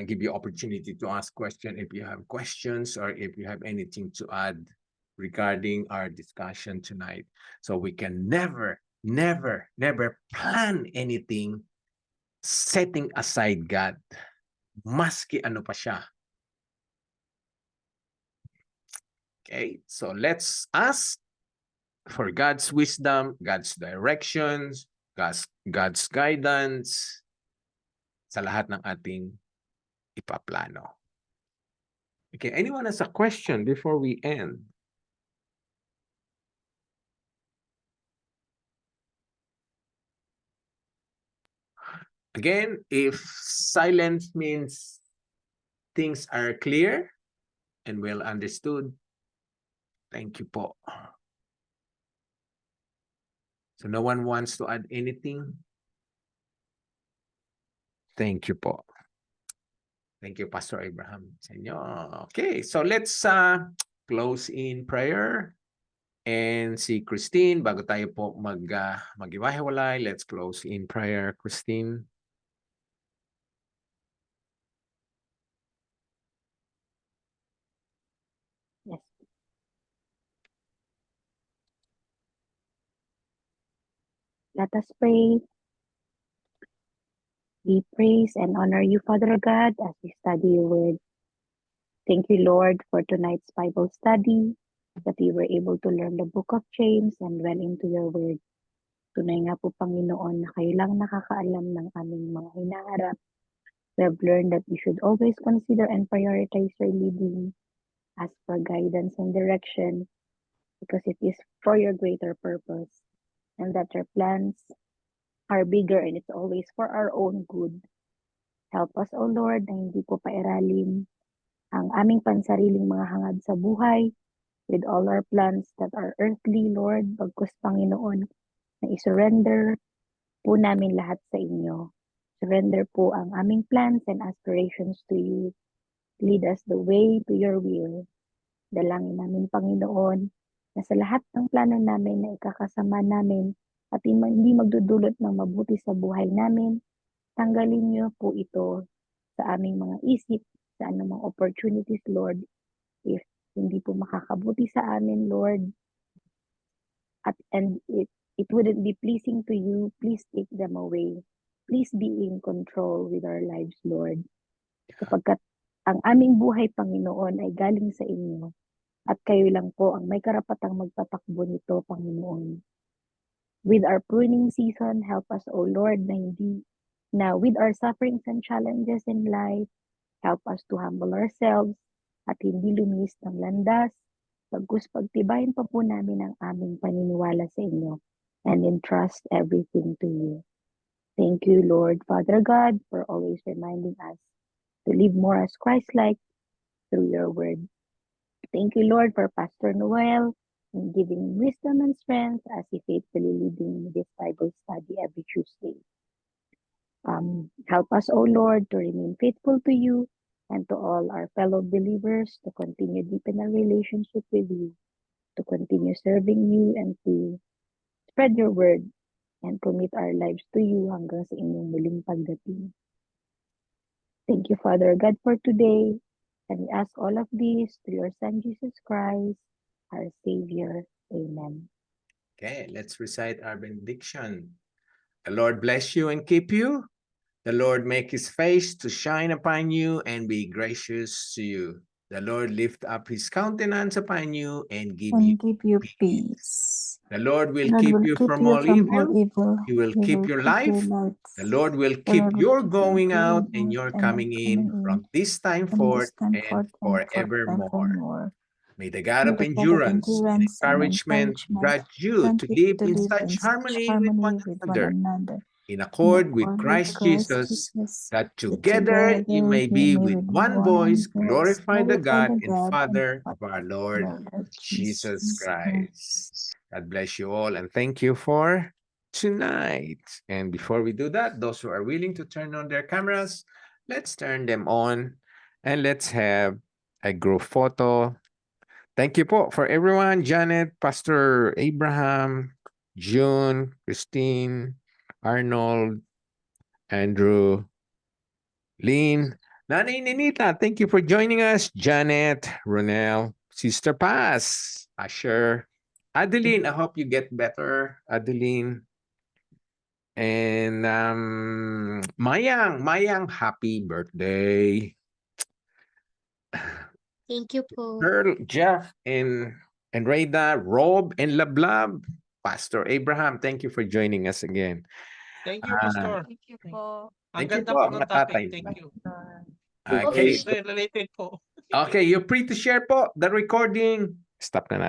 give you opportunity to ask questions if you have questions or if you have anything to add regarding our discussion tonight. So we can never plan anything setting aside God. maski ano pa siya. Okay, so let's ask for God's wisdom, God's directions, God's guidance sa lahat ng ating ipaplano. Okay, anyone has a question before we end? Again, if silence means things are clear and well understood, thank you po. So no one wants to add anything? Thank you po. Thank you, Pastor Abraham. Sa inyo. Okay, so let's close in prayer. And si Christine, bago tayo po mag-iwahiwalay, let's close in prayer. Christine. Yes. Let us pray. We praise and honor you, Father God, as we study your word. Thank you, Lord, for tonight's Bible study, that we were able to learn the book of James and well into your word. Tunay nga po, Panginoon, na kayo lang nakakaalam ng aming mga hinaharap. We have learned that we should always consider and prioritize your leading, ask for guidance and direction, because it is for your greater purpose, and that your plans are bigger and it's always for our own good. Help us, O Lord, na hindi po pairalim ang aming pansariling mga hangad sa buhay with all our plans that are earthly, Lord, bagkus Panginoon, na isurrender po namin lahat sa inyo. Surrender po ang aming plans and aspirations to you. Lead us the way to your will. Dalangin namin, Panginoon, na sa lahat ng plano namin na ikakasama namin at hindi magdudulot ng mabuti sa buhay namin, tanggalin niyo po ito sa aming mga isip, sa anumang opportunities, Lord. If hindi po makakabuti sa amin, Lord, and it wouldn't be pleasing to you, please take them away. Please be in control with our lives, Lord. Sapagkat ang aming buhay, Panginoon, ay galing sa inyo. At kayo lang po ang may karapatang magtatakbo nito, Panginoon. With our pruning season, help us, O Lord, na with our sufferings and challenges in life, help us to humble ourselves at hindi lumis ng landas. Bagkus pagtibayin pa po namin ang aming paniniwala sa inyo and entrust everything to you. Thank you, Lord, Father God, for always reminding us to live more as Christ-like through your word. Thank you, Lord, for Pastor Noel and giving wisdom and strength as he faithfully leading this Bible study every Tuesday. Help us, O Lord, to remain faithful to you and to all our fellow believers to continue deepen our relationship with you, to continue serving you and to spread your word and commit our lives to you hanggang sa inyong muling pagdating. Thank you, Father God, for today. And we ask all of this through your Son, Jesus Christ, our Savior. Amen. Okay, let's recite our benediction. The Lord bless you and keep you. The Lord make his face to shine upon you and be gracious to you. The Lord lift up his countenance upon you and give you peace. The Lord will Lord keep will you keep from you all from all evil. evil. He will keep your life. The Lord will The keep Lord will your keep going your out going and out your and coming in coming in from this time from forth this time and forth and forevermore. forevermore. May the God May of the God of endurance and endurance and encouragement grant you grant to you live to in live such in such harmony with one harmony with one another, another, in in accord with accord with Christ Jesus, that that together you may be with with one one voice voice glorify the God the and God and Father of our Lord Lord Jesus Christ. God bless you all and thank you for tonight. And before we do that, those who are willing to turn on their cameras, let's turn them on and let's have a group photo. Thank you po for everyone, Janet, Pastor Abraham, June, Christine, Arnold, Andrew, Lynn, Nanay Ninita, thank you for joining us. Janet, Ronel, Sister Paz, Asher, Adeline, I hope you get better, Adeline. And Mayang, happy birthday. Thank you po. Earl, Jeff, and Rayda, Rob, and Lablab. Pastor Abraham, thank you for joining us again. Thank you, Ah, Pastor. Thank you po. Ang thank you ganda po, po ng mga tatay. topic. Thank you. Okay, Related po. okay, you're free to share po the recording. Stop na natin.